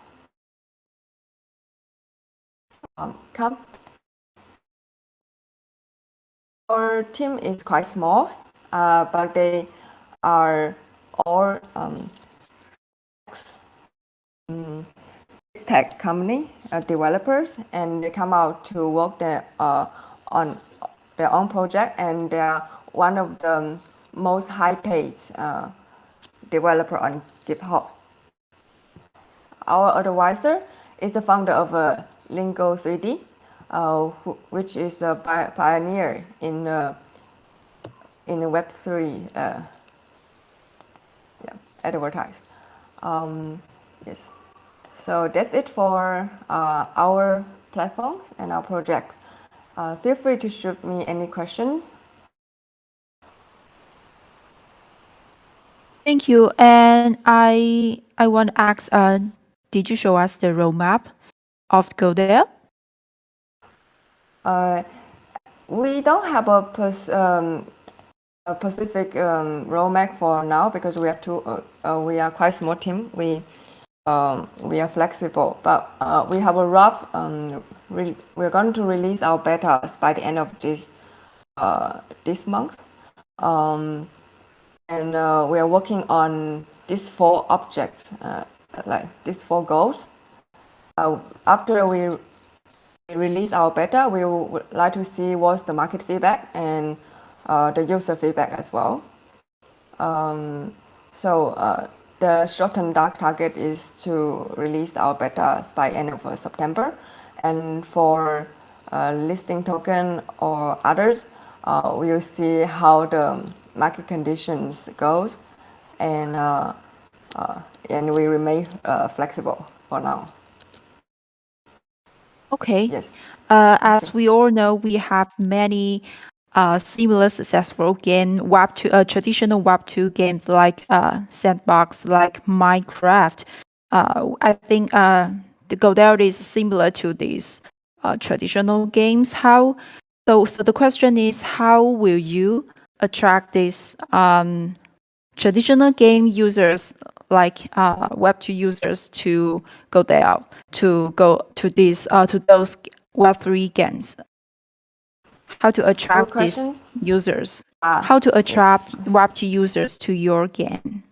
Our team is quite small, but they are all tech company developers, and they come out to work on their own project, and they are one of the most high-paid developer on GitHub. our advisor is the founder of Lingo 3D, which is a pioneer in Web3 advertise. Yes. So that's it for our platform and our project. Feel free to shoot me any questions. Thank you. And I want to ask, did you show us the roadmap of Godel? We don't have a specific roadmap for now because we are quite small team. We are flexible, but we have a rough. We're going to release our betas by the end of this month, and we are working on these 4 objects, like these 4 goals. After we release our beta, we would like to see what's the market feedback and the user feedback as well. The short-term dark target is to release our betas by end of September, and for listing token or others, we'll see how the market conditions goes, and we remain flexible for now. Okay. Yes. As we all know, we have many similar successful traditional Web2 games like Sandbox, like Minecraft. I think the Godel is similar to these traditional games. So the question is, how will you attract these traditional game users like Web2 users to Godel, to those Web3 games? How to attract these users? How to attract Web2 users to your game?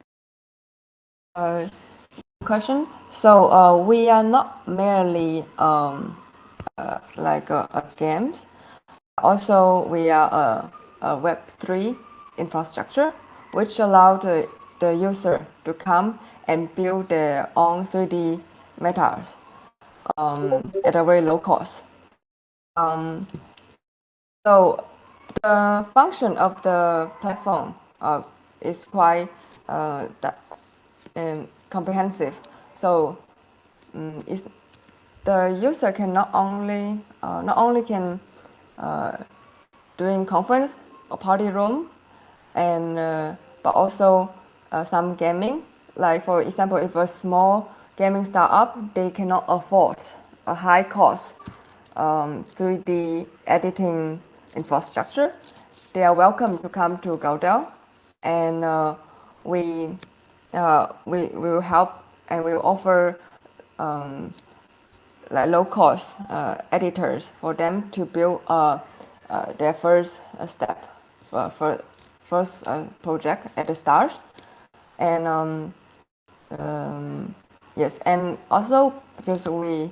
Question. So we are not merely like a games. Also, we are a Web3 infrastructure, which allow the user to come and build their own 3D metas at a very low cost. So the function of the platform is quite comprehensive. So the user can not only can doing conference or party room, and but also some gaming. Like for example, if a small gaming startup, they cannot afford a high cost 3D editing infrastructure, they are welcome to come to Godel, and we will help, and we will offer like low cost editors for them to build their first step for first project at the start. And yes, and also because we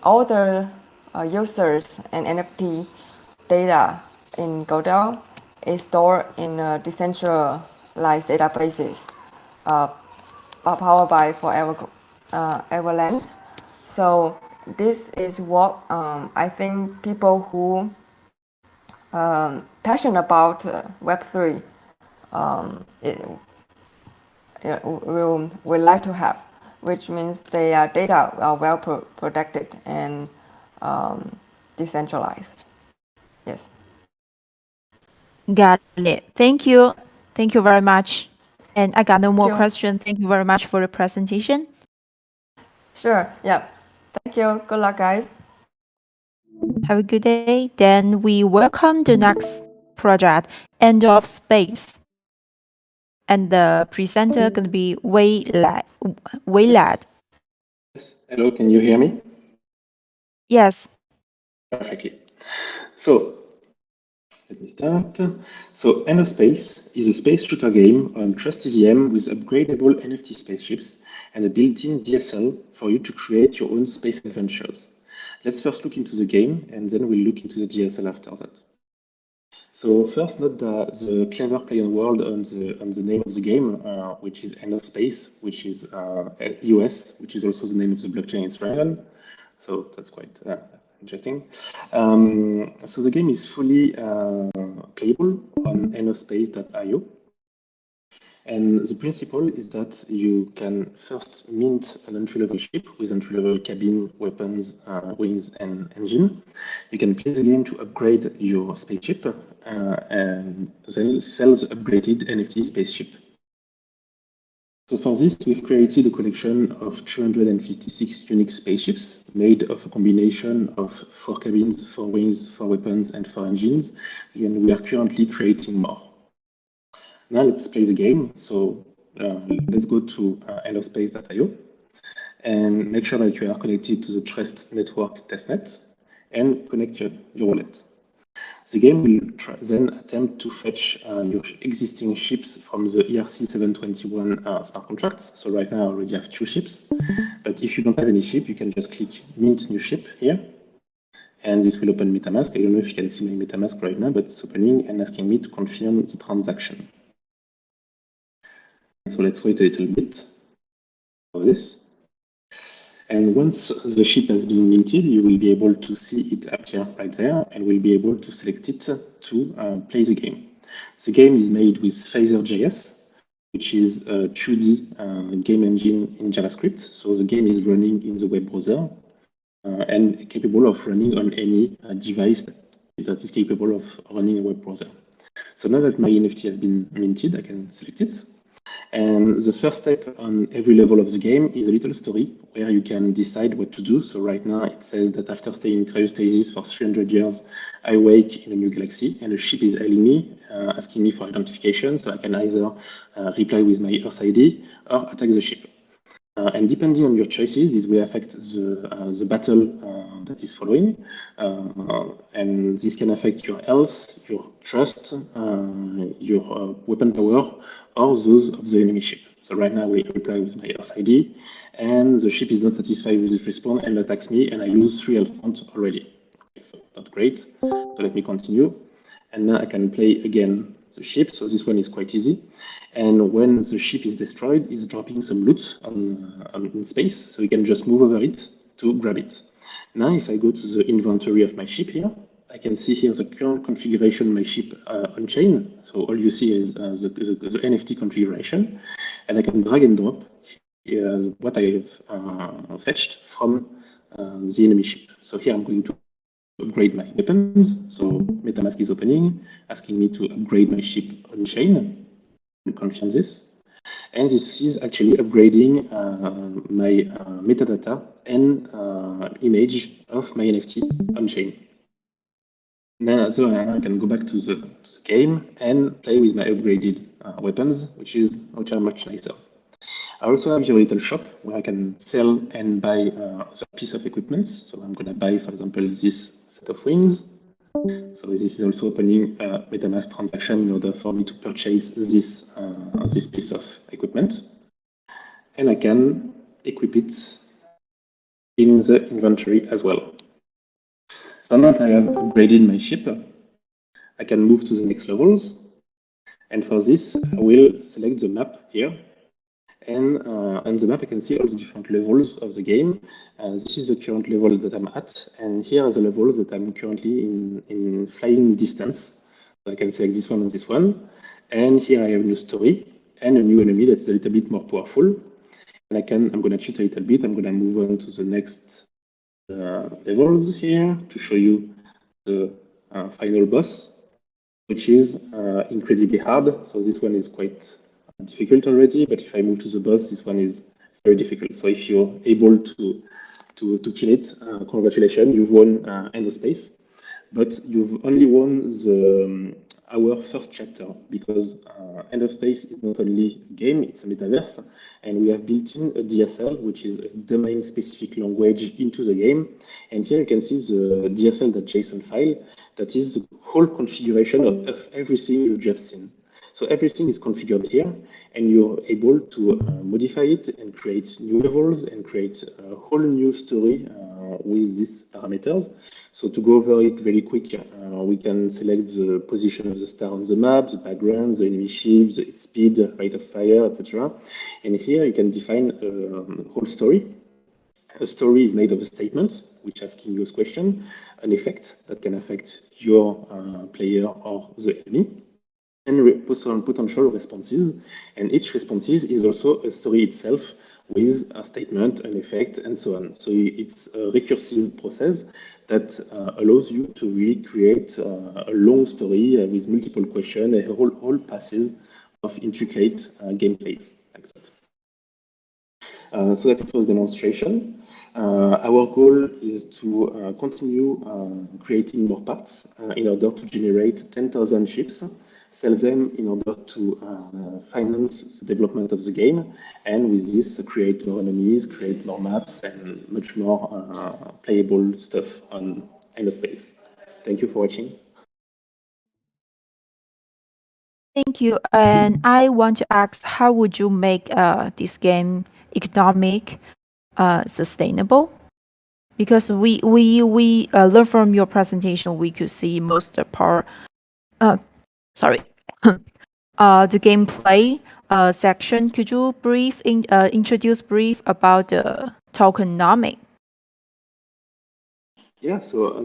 all the users and NFT data in Godel is stored in decentralized databases powered by Everland. So this is what I think people who passionate about Web3 will like to have, which means their data are well protected and decentralized. Yes. Got it. Thank you. Thank you very much. And I got no more questions. Thank you very much for the presentation. Sure. Yeah. Thank you. Good luck, guys. Have a good day. Then we welcome the next project, End of Space. And the presenter going to be Wei Lad. Yes. Hello, can you hear me? Yes. Perfectly. So let me start. So End of Space is a space shooter game on Trust EVM with upgradable NFT spaceships and a built-in DSL for you to create your own space adventures. Let's first look into the game, and then we'll look into the DSL after that. So first, note the clever play on word on the name of the game, which is End of Space, which is US, which is also the name of the blockchain in Israel. So that's quite interesting. So the game is fully playable on endofspace.io. And the principle is that you can first mint an entry-level ship with entry-level cabin, weapons, wings, and engine. You can play the game to upgrade your spaceship and then sell the upgraded NFT spaceship. So for this, we've created a collection of 256 unique spaceships made of a combination of 4 cabins, 4 wings, 4 weapons, and 4 engines. And we are currently creating more. Now let's play the game. So let's go to endofspace.io and make sure that you are connected to the Trust Network testnet and connect your wallet. The game will then attempt to fetch your existing ships from the ERC 721 smart contracts. So right now I already have 2 ships, but if you don't have any ship, you can just click Mint New Ship here, and this will open MetaMask. I don't know if you can see my MetaMask right now, but it's opening and asking me to confirm the transaction. So let's wait a little bit for this. And once the ship has been minted, you will be able to see it appear right there, and we'll be able to select it to play the game. The game is made with Phaser.js, which is a 2D game engine in JavaScript. So the game is running in the web browser and capable of running on any device that is capable of running a web browser. So now that my NFT has been minted, I can select it. And the first step on every level of the game is a little story where you can decide what to do. So right now it says that after staying in cryostasis for 300 years, I wake in a new galaxy, and a ship is hailing me, asking me for identification. So I can either reply with my Earth ID or attack the ship. And depending on your choices, this will affect the battle that is following. And this can affect your health, your trust, your weapon power, or those of the enemy ship. So right now we reply with my Earth ID, and the ship is not satisfied with this response and attacks me, and I lose 3 health points already. Okay, so that's great. So let me continue. And now I can play again the ship. So this one is quite easy. And when the ship is destroyed, it's dropping some loot in space. So you can just move over it to grab it. Now, if I go to the inventory of my ship here, I can see here the current configuration of my ship on chain. So all you see is the NFT configuration. And I can drag and drop what I have fetched from the enemy ship. So here I'm going to upgrade my weapons. So MetaMask is opening, asking me to upgrade my ship on chain. We'll confirm this. And this is actually upgrading my metadata and image of my NFT on chain. Now, so I can go back to the game and play with my upgraded weapons, which are much nicer. I also have your little shop where I can sell and buy other piece of equipment. So I'm gonna buy, for example, this set of wings. So this is also opening a MetaMask transaction in order for me to purchase this piece of equipment. And I can equip it in the inventory as well. So now that I have upgraded my ship, I can move to the next levels. And for this, I will select the map here. And on the map, I can see all the different levels of the game. This is the current level that I'm at. And here are the levels that I'm currently in flying distance. So I can select this one and this one. And here I have a new story and a new enemy that's a little bit more powerful. And I'm going to cheat a little bit. I'm going to move on to the next levels here to show you the final boss, which is incredibly hard. So this one is quite difficult already, but if I move to the boss, this one is very difficult. So if you're able to kill it, congratulations, you've won End of Space. But you've only won our first chapter, because End of Space is not only a game, it's a metaverse, and we have built in a DSL, which is a domain-specific language, into the game. And here you can see the DSL.json file that is the whole configuration of everything you've just seen. So everything is configured here, and you're able to modify it and create new levels and create a whole new story with these parameters. So to go over it very quick, we can select the position of the star on the map, the background, the enemy ship, its speed, rate of fire, etc. And here you can define a whole story. A story is made of a statement, which asking you a question, an effect that can affect your player or the enemy, and potential responses. And each responses is also a story itself with a statement, an effect, and so on. So it's a recursive process that allows you to really create a long story with multiple questions and whole passes of intricate gameplays like that. So that's it for the demonstration. Our goal is to continue creating more parts in order to generate 10,000 chips, sell them in order to finance the development of the game, and with this create more enemies, create more maps, and much more playable stuff on End of Space. Thank you for watching. Thank you. And I want to ask, how would you make this game economic, sustainable? Because we learn from your presentation, we could see most part. Sorry, the gameplay section. Could you introduce brief about the tokenomic? Yeah, so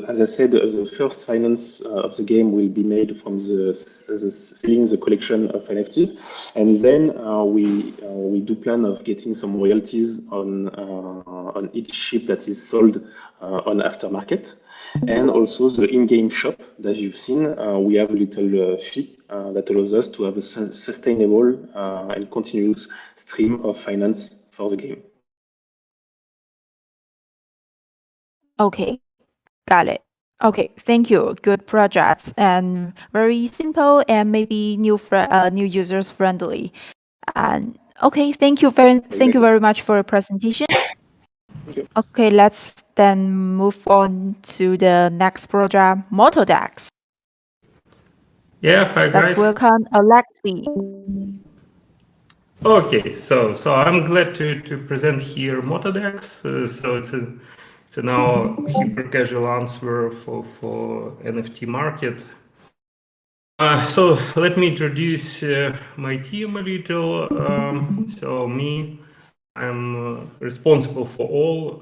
as I said, the first finance of the game will be made from selling the collection of NFTs, and then we do plan of getting some royalties on each ship that is sold on aftermarket, and also the in-game shop that you've seen. We have a little fee that allows us to have a sustainable and continuous stream of finance for the game. Okay, got it. Okay, thank you. Good projects and very simple and maybe new users friendly. And okay, thank you very much for your presentation. Okay, let's then move on to the next project, motoDEX. Yeah, hi guys. Let's welcome Alexi. Okay, so I'm glad to present here motoDEX. So it's a now hyper casual answer for NFT market. So let me introduce my team a little. So me, I'm responsible for all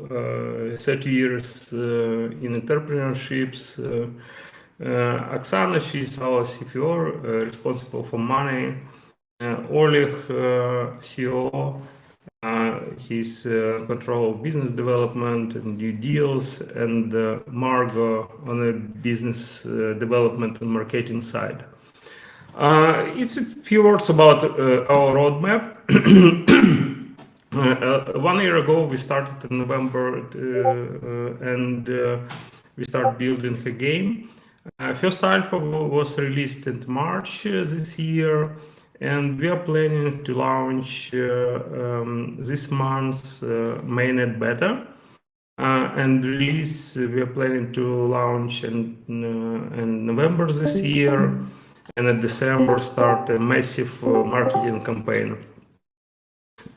30 years in entrepreneurships. Oksana, she's our CFO, responsible for money. Oleg, CEO, he's control of business development and new deals, and Margot on the business development and marketing side. It's a few words about our roadmap. 1 year ago, we started in November, and we started building a game. First alpha was released in March this year, and we are planning to launch this month's mainnet beta. And release, we are planning to launch in November this year, and in December start a massive marketing campaign.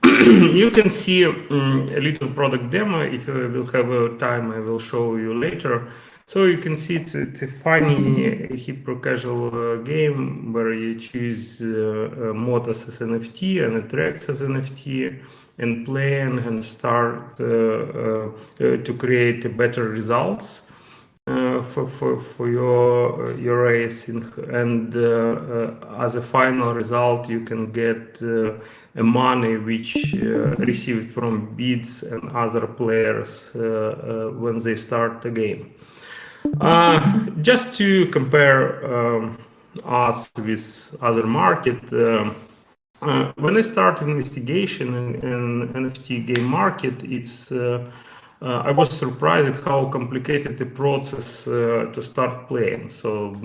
You can see a little product demo. If you will have time, I will show you later. So you can see it's a funny, hyper casual game where you choose Motos as NFT and Trex as NFT, and playing and start to create better results for your racing, and as a final result you can get money which received from bids and other players when they start the game. Just to compare us with other market, when I started investigation in NFT game market, I was surprised at how complicated the process to start playing. So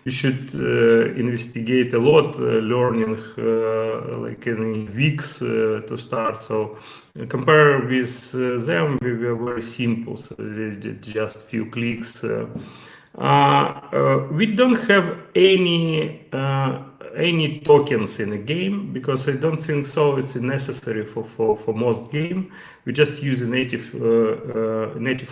you should investigate a lot, learning like in weeks to start. So compare with them, we were very simple. So just few clicks. We don't have any any tokens in a game, because I don't think so it's necessary for most game. We just use a native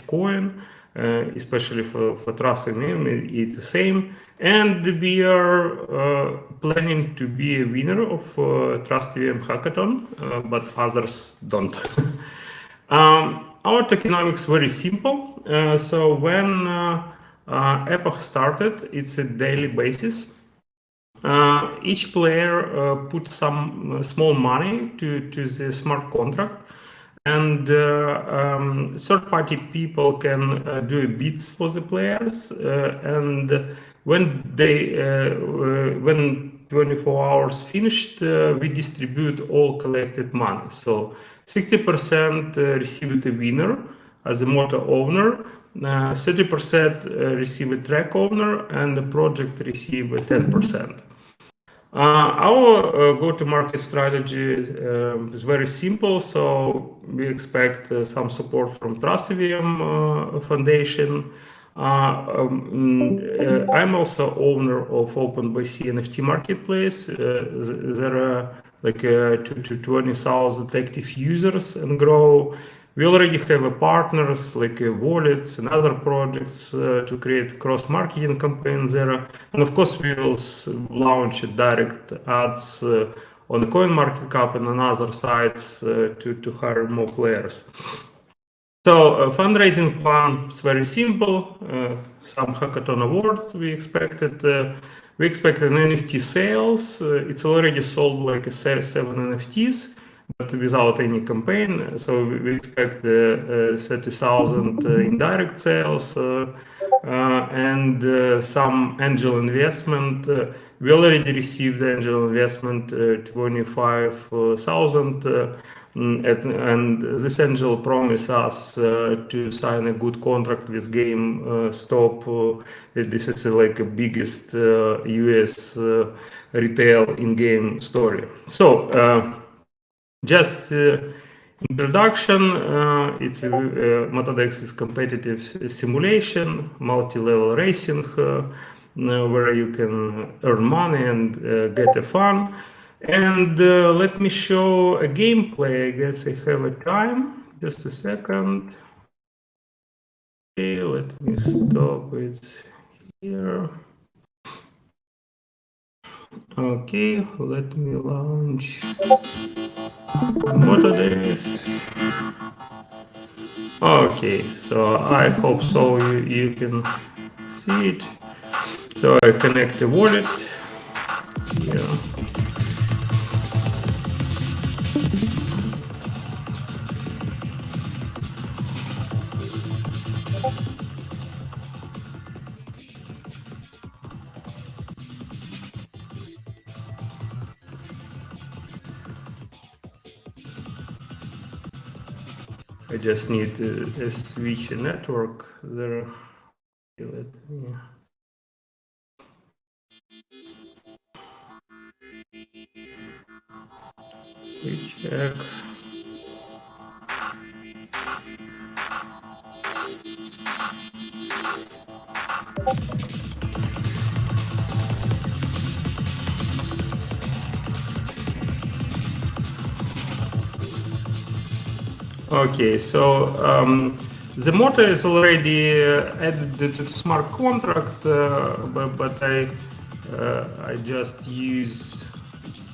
coin, especially for Trust EVM, it's the same. And we are planning to be a winner of Trust EVM Hackathon, but others don't. Our tokenomics very simple. So when Epoch started, it's a daily basis. Each player put some small money to the smart contract, and third-party people can do bids for the players. And when 24 hours finished, we distribute all collected money. So 60% receive the winner as a motor owner, 30% receive a track owner, and the project receive 10%. Our go-to-market strategy is very simple. So we expect some support from Trust EVM Foundation. I'm also owner of OpenBC NFT marketplace. There are like 20,000 active users and grow. We already have partners like wallets and other projects to create cross-marketing campaigns there. And of course, we will launch direct ads on the CoinMarketCap and on other sites to hire more players. So fundraising plan is very simple. Some hackathon awards we expected. We expect an NFT sales. It's already sold like 7 NFTs, but without any campaign. So we expect 30,000 in direct sales and some angel investment. We already received angel investment 25,000. And this angel promised us to sign a good contract with GameStop. This is like a biggest US retail in-game story. So just introduction. It's motoDEX is competitive simulation, multi-level racing, where you can earn money and get a fun. And let me show a gameplay. I guess I have a time. Just a second. Okay, let me stop it here. Okay, let me launch motoDEX. Okay, so I hope so you can see it. So I connect the wallet here. I just need a switch network there. Let me. Check. Okay, so the motor is already added to the smart contract, but I just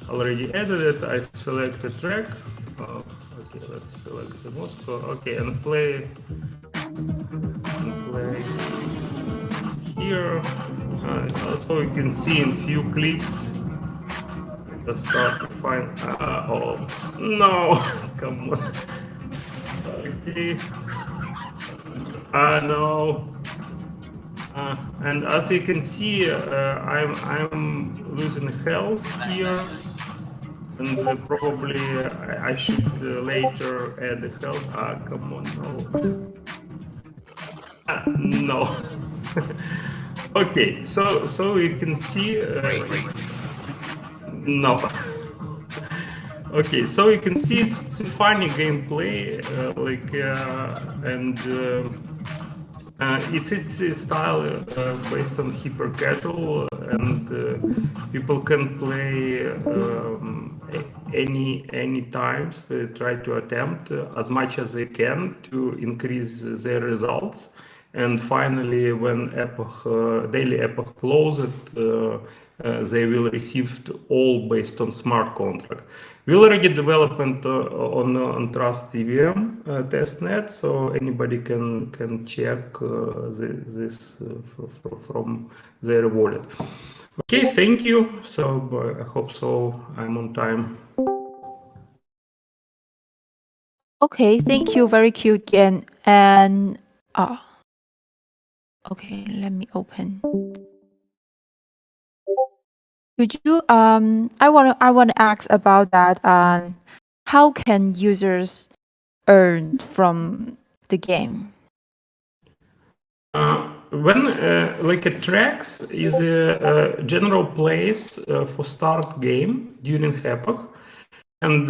already added it. I select a track. Okay, let's select the Moscow. Okay, and play here. So you can see in few clicks. Just start to find. Oh no! Come on. Okay. No. And as you can see, I'm losing health here, and probably I should later add the health. Come on, no. No. Okay, so you can see. No. Okay, so you can see it's a funny gameplay, and it's style based on hyper casual, and people can play any times. They try to attempt as much as they can to increase their results. And finally, when daily epoch closes, they will receive all based on smart contract. We already developed on Trust EVM testnet, so anybody can check this from their wallet. Okay, thank you. So I hope so. I'm on time. Okay, thank you. Very cute again. And okay, let me open. Could you I wanna ask about that. How can users earn from the game? When like a tracks is a general place for start game during epoch. And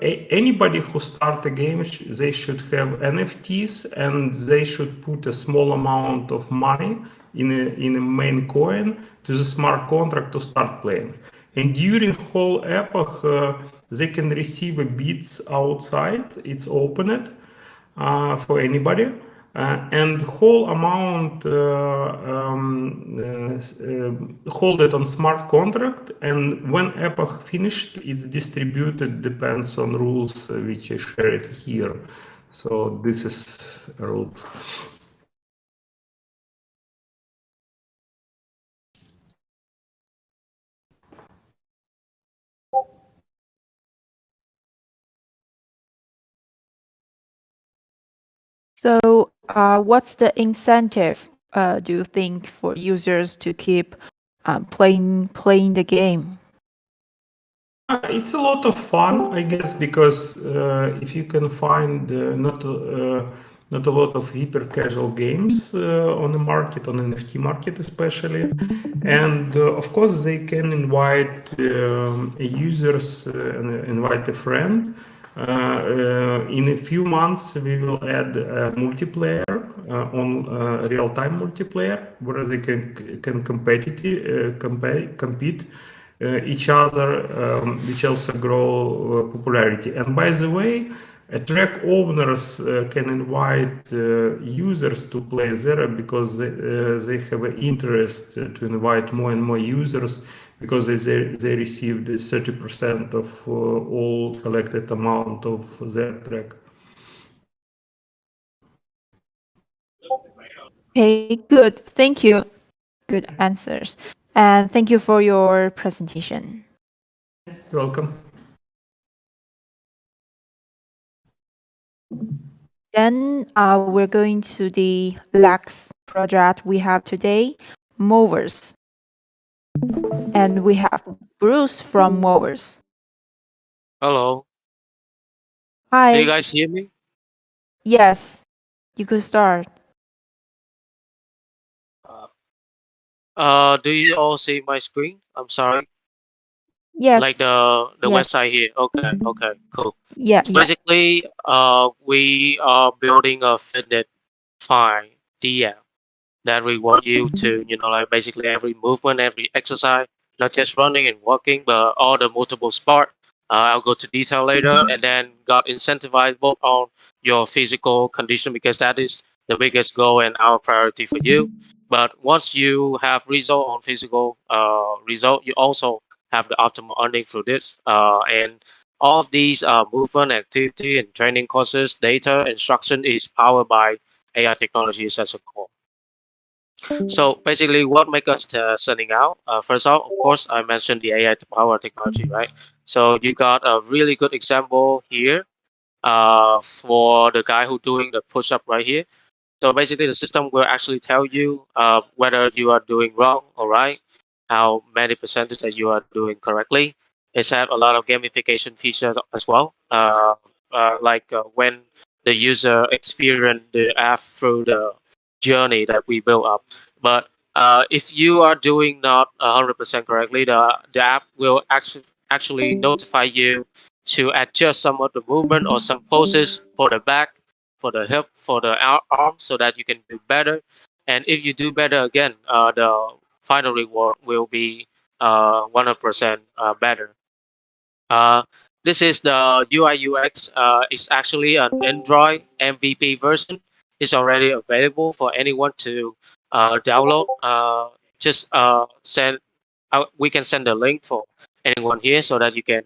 anybody who start a game, they should have NFTs, and they should put a small amount of money in a main coin to the smart contract to start playing. And during whole epoch, they can receive a bits outside. It's opened for anybody. And whole amount hold it on smart contract, and when epoch finished, it's distributed depends on rules which I shared here. So this is rules. So, what's the incentive, do you think, for users to keep playing the game? It's a lot of fun, I guess, because if you can find not a lot of hyper casual games on the market, on NFT market especially, and of course they can invite users, invite a friend. In a few months, we will add multiplayer on real-time multiplayer, where they can compete each other, which also grow popularity. And by the way, track owners can invite users to play there because they have an interest to invite more and more users, because they received 30% of all collected amount of their track. Okay, good. Thank you. Good answers. And thank you for your presentation. You're welcome. Then we're going to the next project we have today, Moverse. And we have Bruce from Moverse. Hello. Hi. Do you guys hear me? Yes, you could start. Do you all see my screen? I'm sorry. Yes. Like the Yes. website here. Okay, cool. Yeah, So yeah. basically, we are building a fitness fine DM that reward you to, like basically every movement, every exercise, not just running and walking, but all the multiple sport. I'll go to detail later, and then got incentivized both on your physical condition, because that is the biggest goal and our priority for you. But once you have result on physical result, you also have the optimal earning through this. And all of these movement, activity, and training courses, data, instruction is powered by AI technologies as a core. So basically, what makes us standing out? First off, of course, I mentioned the AI power technology, right? So you got a really good example here for the guy who doing the push up right here. So basically, the system will actually tell you whether you are doing wrong or right, how many percentage that you are doing correctly. It's have a lot of gamification features as well, like when the user experience the app through the journey that we built up. But if you are doing not 100% correctly, the app will actually notify you to adjust some of the movement or some poses for the back, for the hip, for the arm, so that you can do better. And if you do better again, the final reward will be 100% better. This is the UI UX. It's actually an Android MVP version. It's already available for anyone to download. Just send. We can send the link for anyone here so that you can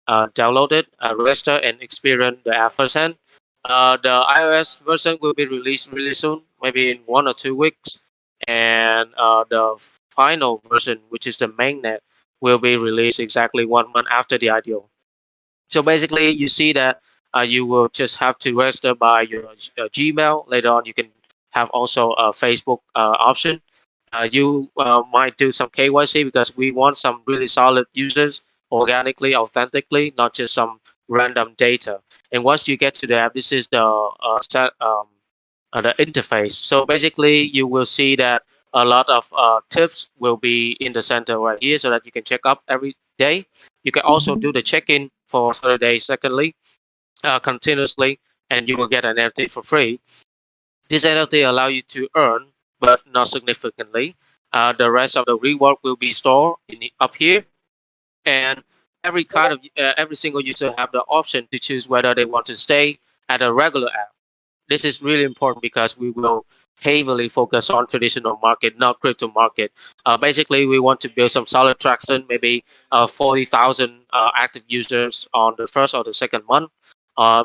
download it, register, and experience the app firsthand. The iOS version will be released really soon, maybe in 1 or 2 weeks, and the final version, which is the mainnet, will be released exactly 1 month after the IDO. So basically, you see that you will just have to register by your Gmail. Later on, you can have also a Facebook option. You might do some KYC because we want some really solid users organically, authentically, not just some random data. And once you get to the app, this is the interface. So basically, you will see that a lot of tips will be in the center right here so that you can check up every day. You can also do the check-in for 30 days, secondly, continuously, and you will get an NFT for free. This NFT allow you to earn, but not significantly. The rest of the reward will be stored up here, and every single user have the option to choose whether they want to stay at a regular app. This is really important because we will heavily focus on traditional market, not crypto market. Basically, we want to build some solid traction, maybe 40,000 active users on the first or the second month.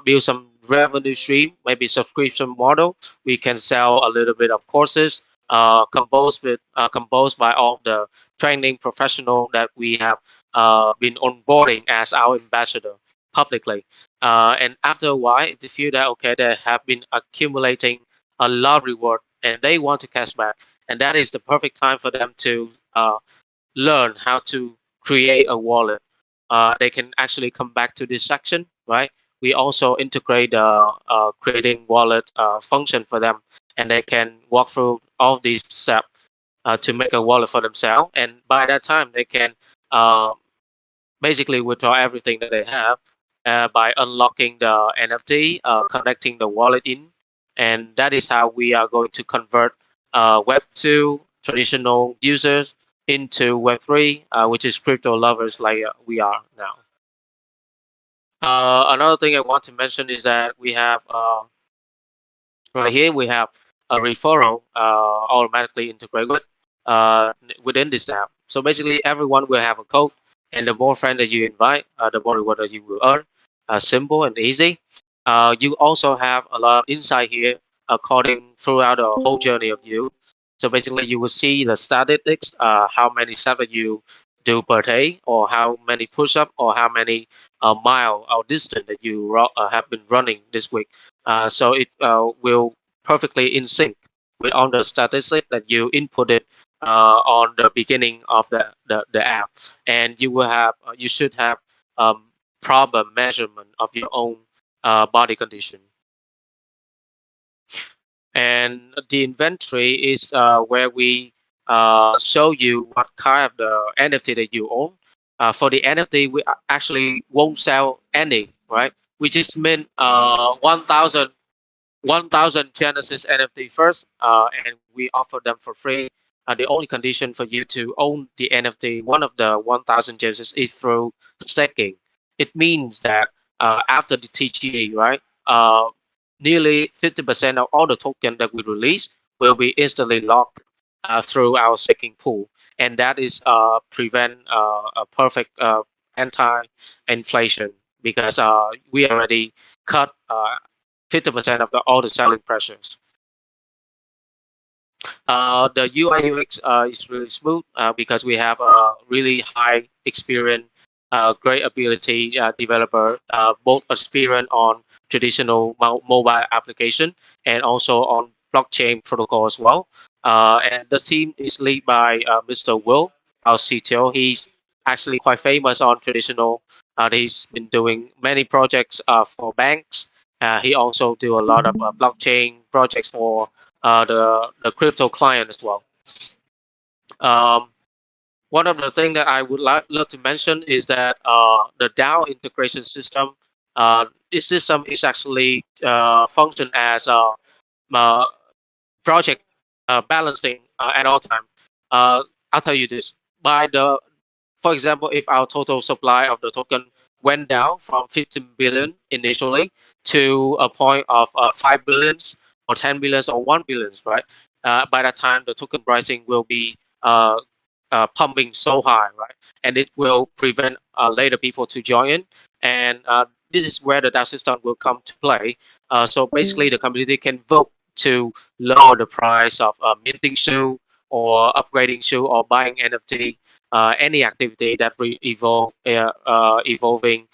Build some revenue stream, maybe subscription model. We can sell a little bit of courses, composed by all the training professional that we have been onboarding as our ambassador publicly. And after a while, they feel that okay, they have been accumulating a lot of reward and they want to cash back, and that is the perfect time for them to learn how to create a wallet. They can actually come back to this section, right? We also integrate the creating wallet function for them, and they can walk through all these steps to make a wallet for themselves. And by that time, they can uh, basically withdraw everything that they have by unlocking the NFT, connecting the wallet in, and that is how we are going to convert Web2 traditional users into Web3, which is crypto lovers like we are now. Another thing I want to mention is that we have right here we have a referral automatically integrated within this app. So basically, everyone will have a code, and the more friends that you invite, the more reward that you will earn. Simple and easy. You also have a lot of insight here, according throughout the whole journey of you. So basically, you will see the statistics, how many steps that you do per day, or how many push-up, or how many mile or distance that you have been running this week. So it will perfectly in sync with all the statistics that you inputted on the beginning of the app, and you should have proper measurement of your own body condition. And the inventory is where we show you what kind of the NFT that you own. For the NFT, we actually won't sell any, right? We just mint 1,000 Genesis NFT first, and we offer them for free. The only condition for you to own the NFT, one of the 1,000 Genesis, is through staking. It means that after the TGE, right, nearly 50% of all the token that we release will be instantly locked through our staking pool, and that is prevent a perfect anti-inflation because we already cut 50% of all the selling pressures. The UI UX is really smooth because we have a really high experience, great ability developer, both experience on traditional mobile application and also on blockchain protocol as well. And the team is led by Mr. Will, our CTO. He's actually quite famous on traditional. He's been doing many projects for banks. He also do a lot of blockchain projects for the crypto client as well. Um, One of the things that I would love to mention is that the DAO integration system. This system is actually function as a project balancing at all time. I'll tell you this. For example, if our total supply of the token went down from 15 billion initially to a point of 5 billions or 10 billions or 1 billions, right? By that time, the token pricing will be pumping so high, right? And it will prevent later people to join in. And this is where the DAO system will come to play. So basically, the community can vote to lower the price of minting shoe or upgrading shoe or buying NFT, any activity that evolving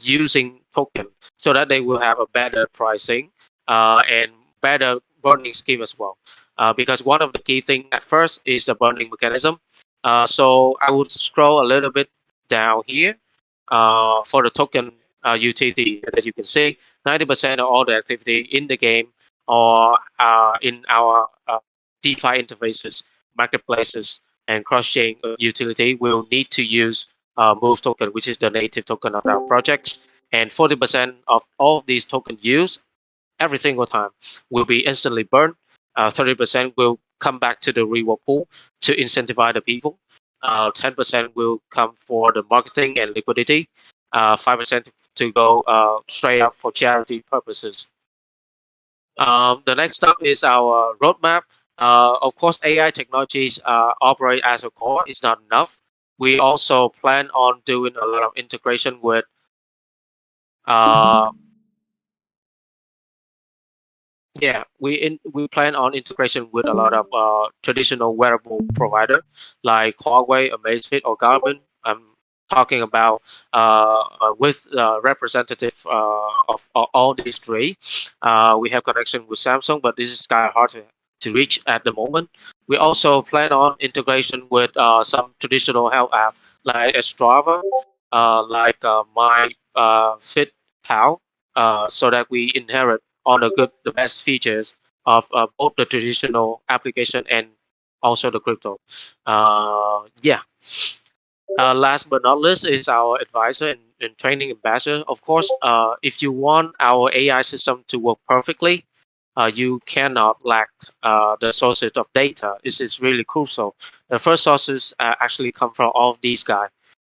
using token, so that they will have a better pricing and better burning scheme as well. Because one of the key things at first is the burning mechanism. So I would scroll a little bit down here for the token utility that you can see. 90% of all the activity in the game or in our DeFi interfaces, marketplaces, and cross-chain utility will need to use Move token, which is the native token of our projects. And 40% of all of these tokens used every single time will be instantly burned. 30% will come back to the reward pool to incentivize the people. 10% will come for the marketing and liquidity. 5% to go straight up for charity purposes. The next up is our roadmap. Of course, AI technologies operate as a core is not enough. We also plan on doing a lot of integration with uh, we plan on integration with a lot of traditional wearable provider like Huawei, Amazfit, or Garmin. I'm talking about with representative of all these three. We have connection with Samsung, but this is kind of hard to reach at the moment. We also plan on integration with some traditional health app like Strava, My Fit Pal, so that we inherit all the best features of both the traditional application and also the crypto. Yeah. Last but not least is our advisor and training ambassador. Of course, if you want our AI system to work perfectly, you cannot lack the sources of data. This is really crucial. The first sources actually come from all of these guys.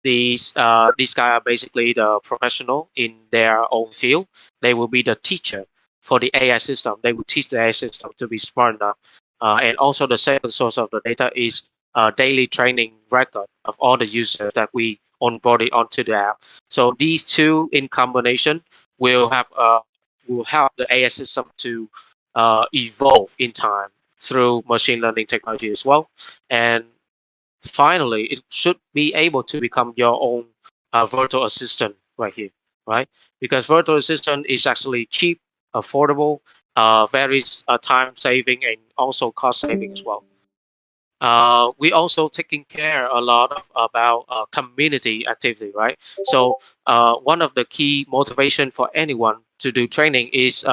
These guys are basically the professional in their own field. They will be the teacher for the AI system. They will teach the AI system to be smart enough. And also the second source of the data is daily training record of all the users that we onboarded onto the app. So these two in combination will have will help the AI system to evolve in time through machine learning technology as well. And finally, it should be able to become your own virtual assistant right here, right? Because virtual assistant is actually cheap, affordable, very time saving, and also cost saving as well. We also taking care a lot of about community activity, right? So one of the key motivation for anyone to do training is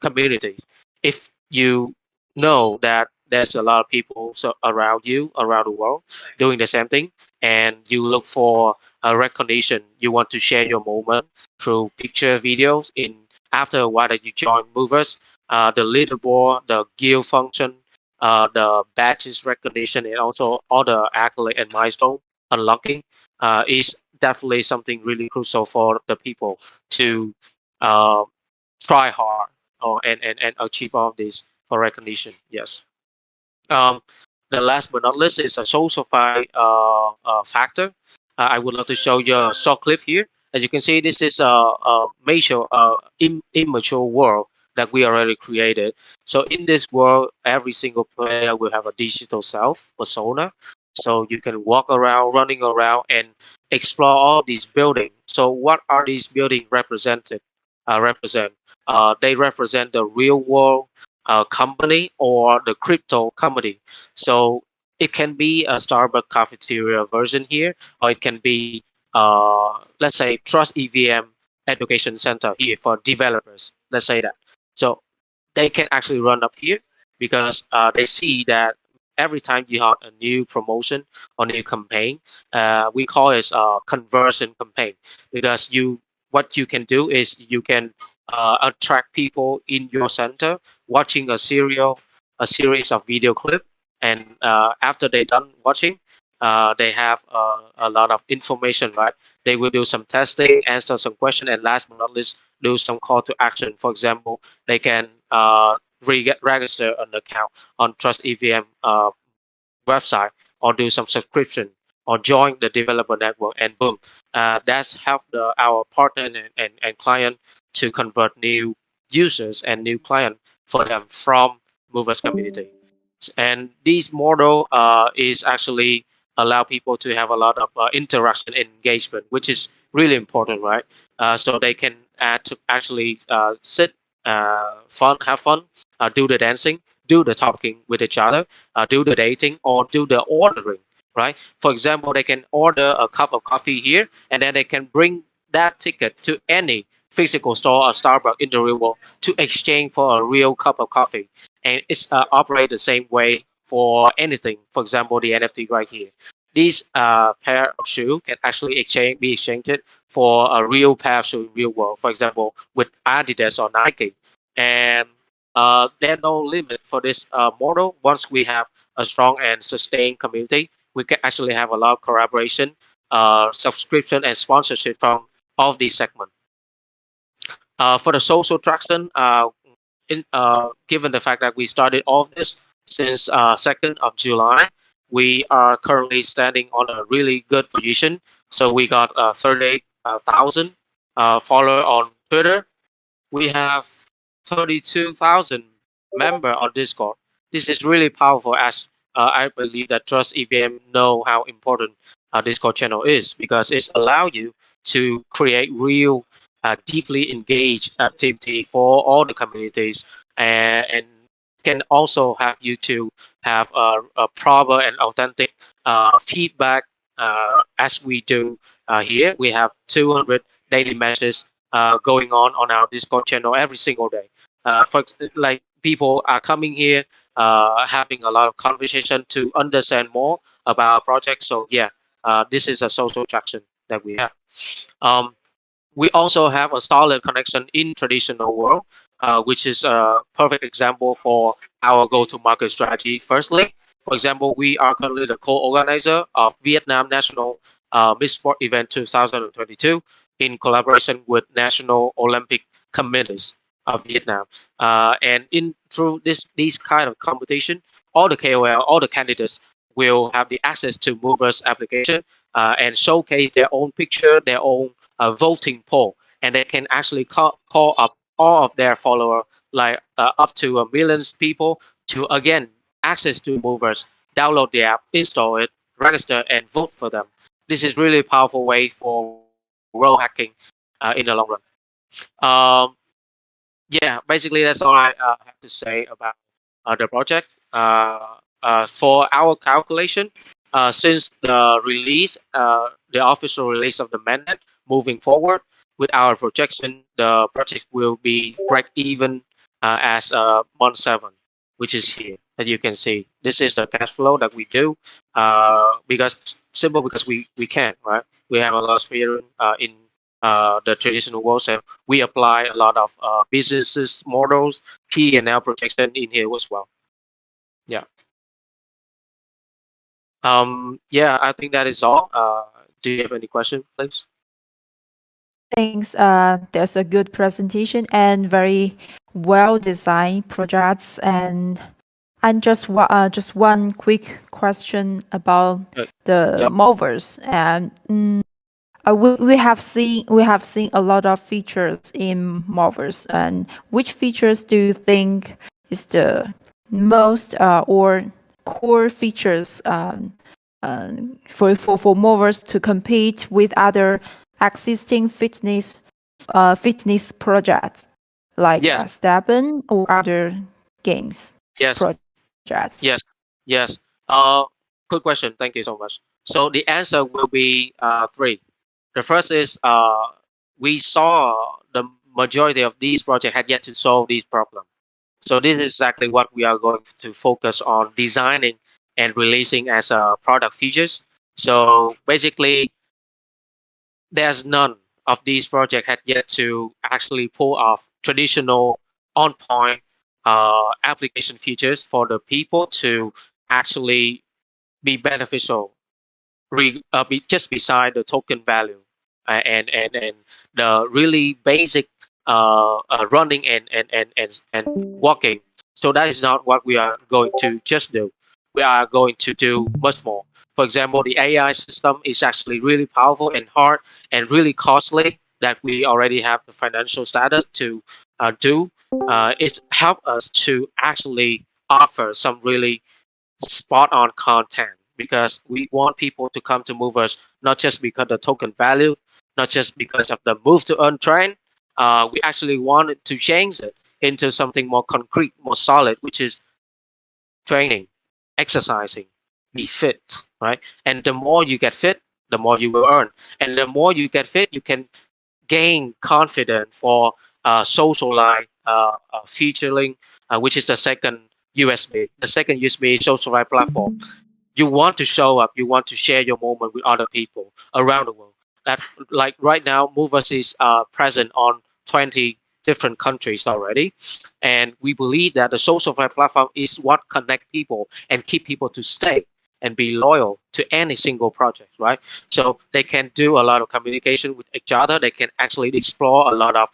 community. If you know that there's a lot of people around you around the world doing the same thing, and you look for a recognition, you want to share your moment through picture videos. In after a while that you join Movers, the leaderboard, the guild function, the badges recognition, and also all the accolade and milestone unlocking is definitely something really crucial for the people to uh, try hard and achieve all of this for recognition. Yes. Um, the last but not least is a sociify factor. I would love to show you a short clip here. As you can see, this is a major immature world that we already created. So in this world, every single player will have a digital self persona. So you can walk around, running around, and explore all these buildings. So what are these buildings represented? Represent? They represent the real world company or the crypto company. So it can be a Starbucks cafeteria version here, or it can be, let's say, Trust EVM education center here for developers. Let's say that. So they can actually run up here because they see that every time you have a new promotion or new campaign, we call it a conversion campaign because what you can do is you can attract people in your center watching a series of video clip, and after they're done watching, they have a lot of information, right? They will do some testing, answer some question, and last but not least, do some call to action. For example, they can register an account on Trust EVM website, or do some subscription, or join the developer network, and boom, that's helped our partner and client to convert new users and new client for them from Movers community. And this model is actually allow people to have a lot of interaction and engagement, which is really important, right? So they can actually sit, have fun, do the dancing, do the talking with each other, do the dating, or do the ordering, right? For example, they can order a cup of coffee here, and then they can bring that ticket to any physical store or Starbucks in the real world to exchange for a real cup of coffee. And it's operate the same way for anything. For example, the NFT right here. These pair of shoe can actually be exchanged for a real pair of shoe in real world. For example, with Adidas or Nike. And there's no limit for this model. Once we have a strong and sustained community, we can actually have a lot of collaboration, subscription, and sponsorship from all these segments. For the social traction, given the fact that we started all of this since 2nd of July, we are currently standing on a really good position. So we got 38,000 followers on Twitter. We have 32,000 members on Discord. This is really powerful, as I believe that Trust EVM know how important Discord channel is, because it's allow you to create real, deeply engaged activity for all the communities, and can also have you to have a proper and authentic feedback, as we do here. We have 200 daily messages going on our Discord channel every single day. Like people are coming here, having a lot of conversation to understand more about our project. So yeah, this is a social traction that we have. Um, we also have a solid connection in traditional world, which is a perfect example for our go-to-market strategy. Firstly, for example, we are currently the co-organizer of Vietnam National Miss Sport Event 2022 in collaboration with National Olympic Committees of Vietnam. And in through these kind of competition, all the KOL, all the candidates will have the access to Moverse application, and showcase their own picture, their own voting poll, and they can actually call up all of their followers, like up to a million people, to again access to Movers, download the app, install it, register, and vote for them. This is really powerful way for role hacking in the long run. Um, yeah, basically that's all I have to say about the project. For our calculation, since the official release of the mainnet, moving forward with our projection, the project will be break even as month 7, which is here. As you can see, this is the cash flow that we do, because simple, because we can, right? We have a lot of experience in the traditional world, so we apply a lot of businesses models, P&L projection in here as well. Yeah. Yeah, I think that is all. Do you have any question, please? Thanks. There's a good presentation and very well designed projects. And just one quick question about the Yep. Moverse. And we have seen a lot of features in Moverse. And which features do you think is the most or core features for Moverse to compete with other existing fitness projects like Yes. Staben or other games Yes. projects? Yes. Yes. Good question. Thank you so much. So the answer will be 3. The first is we saw the majority of these projects had yet to solve these problems. So this is exactly what we are going to focus on designing and releasing as product features. So basically, there's none of these projects had yet to actually pull off traditional on point application features for the people to actually be beneficial just beside the token value and the really basic running and walking. So that is not what we are going to just do. We are going to do much more. For example, the AI system is actually really powerful and hard and really costly that we already have the financial status to do. It helped us to actually offer some really spot on content because we want people to come to Movers not just because of the token value, not just because of the move to earn trend. We actually wanted to change it into something more concrete, more solid, which is training, exercising, be fit, right? And the more you get fit, the more you will earn. And the more you get fit, you can gain confidence for social life featuring, which is the second USB. The second USB is social life platform. You want to show up, you want to share your moment with other people around the world. That like right now, Movers is present on 20 different countries already, and we believe that the social media platform is what connect people and keep people to stay and be loyal to any single project, right? So they can do a lot of communication with each other. They can actually explore a lot of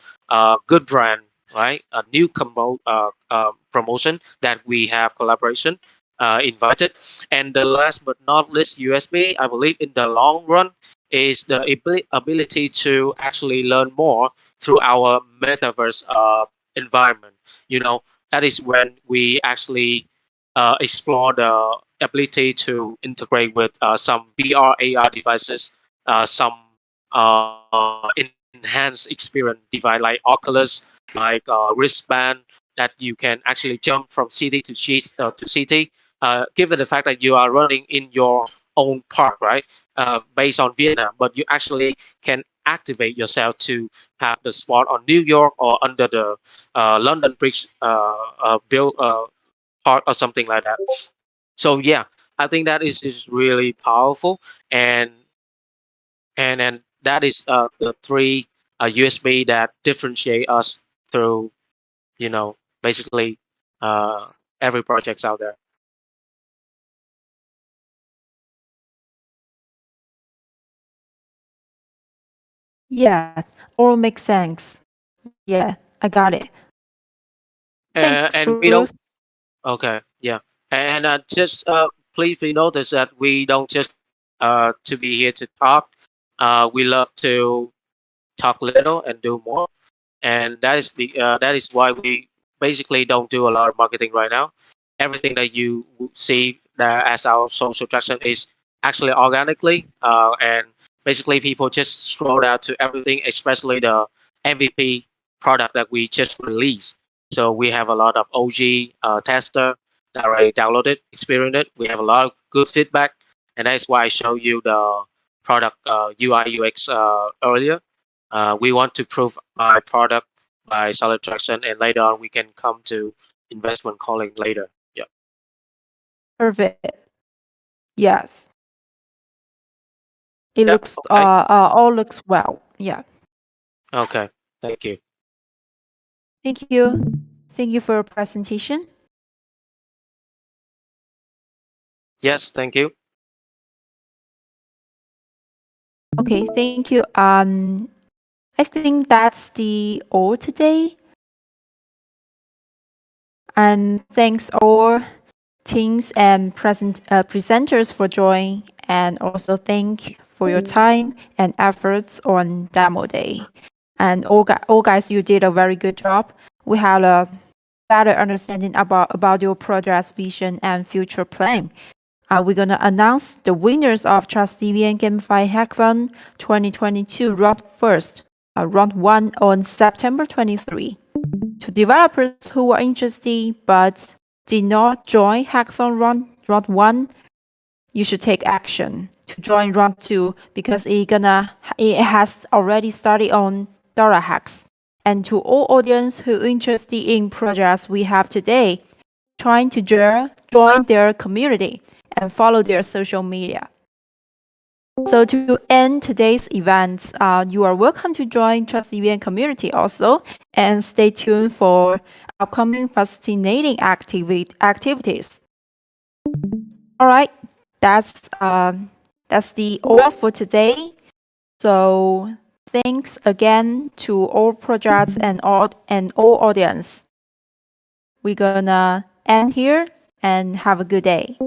good brand, right? A new promotion that we have collaboration invited. And the last but not least, USB, I believe in the long run is the ability to actually learn more through our metaverse environment. You know, that is when we actually explore the ability to integrate with some VR, AR devices, some enhanced experience device like Oculus, like wristband that you can actually jump from city to city, given the fact that you are running in your own park, right? Based on Vietnam, but you actually can activate yourself to have the spot on New York or under the London Bridge build park or something like that. So yeah, I think that is really powerful, and that is the three USB that differentiate us through basically uh, every projects out there. Yeah, all makes sense. Yeah, I got it. Thanks, And we don't. Bruce. Okay, yeah, and just please be noticed that we don't just to be here to talk. We love to talk little and do more, and that is why we basically don't do a lot of marketing right now. Everything that you see that as our social traction is actually organically, and basically people just scroll down to everything, especially the MVP product that we just released. So we have a lot of OG tester that already downloaded, experienced it. We have a lot of good feedback, and that's why I show you the product UI UX earlier. We want to prove our product by solid traction, and later on we can come to investment calling later. Yeah. Perfect. Yes. It Yeah. looks Okay. all looks well. Yeah. Okay. Thank you. Thank you. Thank you for your presentation. Yes. Thank you. Okay, thank you. I think that's the all today. And thanks all teams and presenters for joining, and also thank for your time and efforts on demo day. And all guys, you did a very good job. We had a better understanding about your project's vision and future plan. We're going to announce the winners of Trust EVM GameFi Hackathon 2022 round 1 on September 23. To developers who were interested but did not join Hackathon round 1, you should take action to join round 2 because it has already started on Dora Hacks. And to all audience who interested in projects we have today, trying to join their community and follow their social media. So to end today's events, you are welcome to join Trust EVM community also, and stay tuned for upcoming fascinating activities. All right, that's the all for today. So thanks again to all projects and all audience. We're gonna end here and have a good day.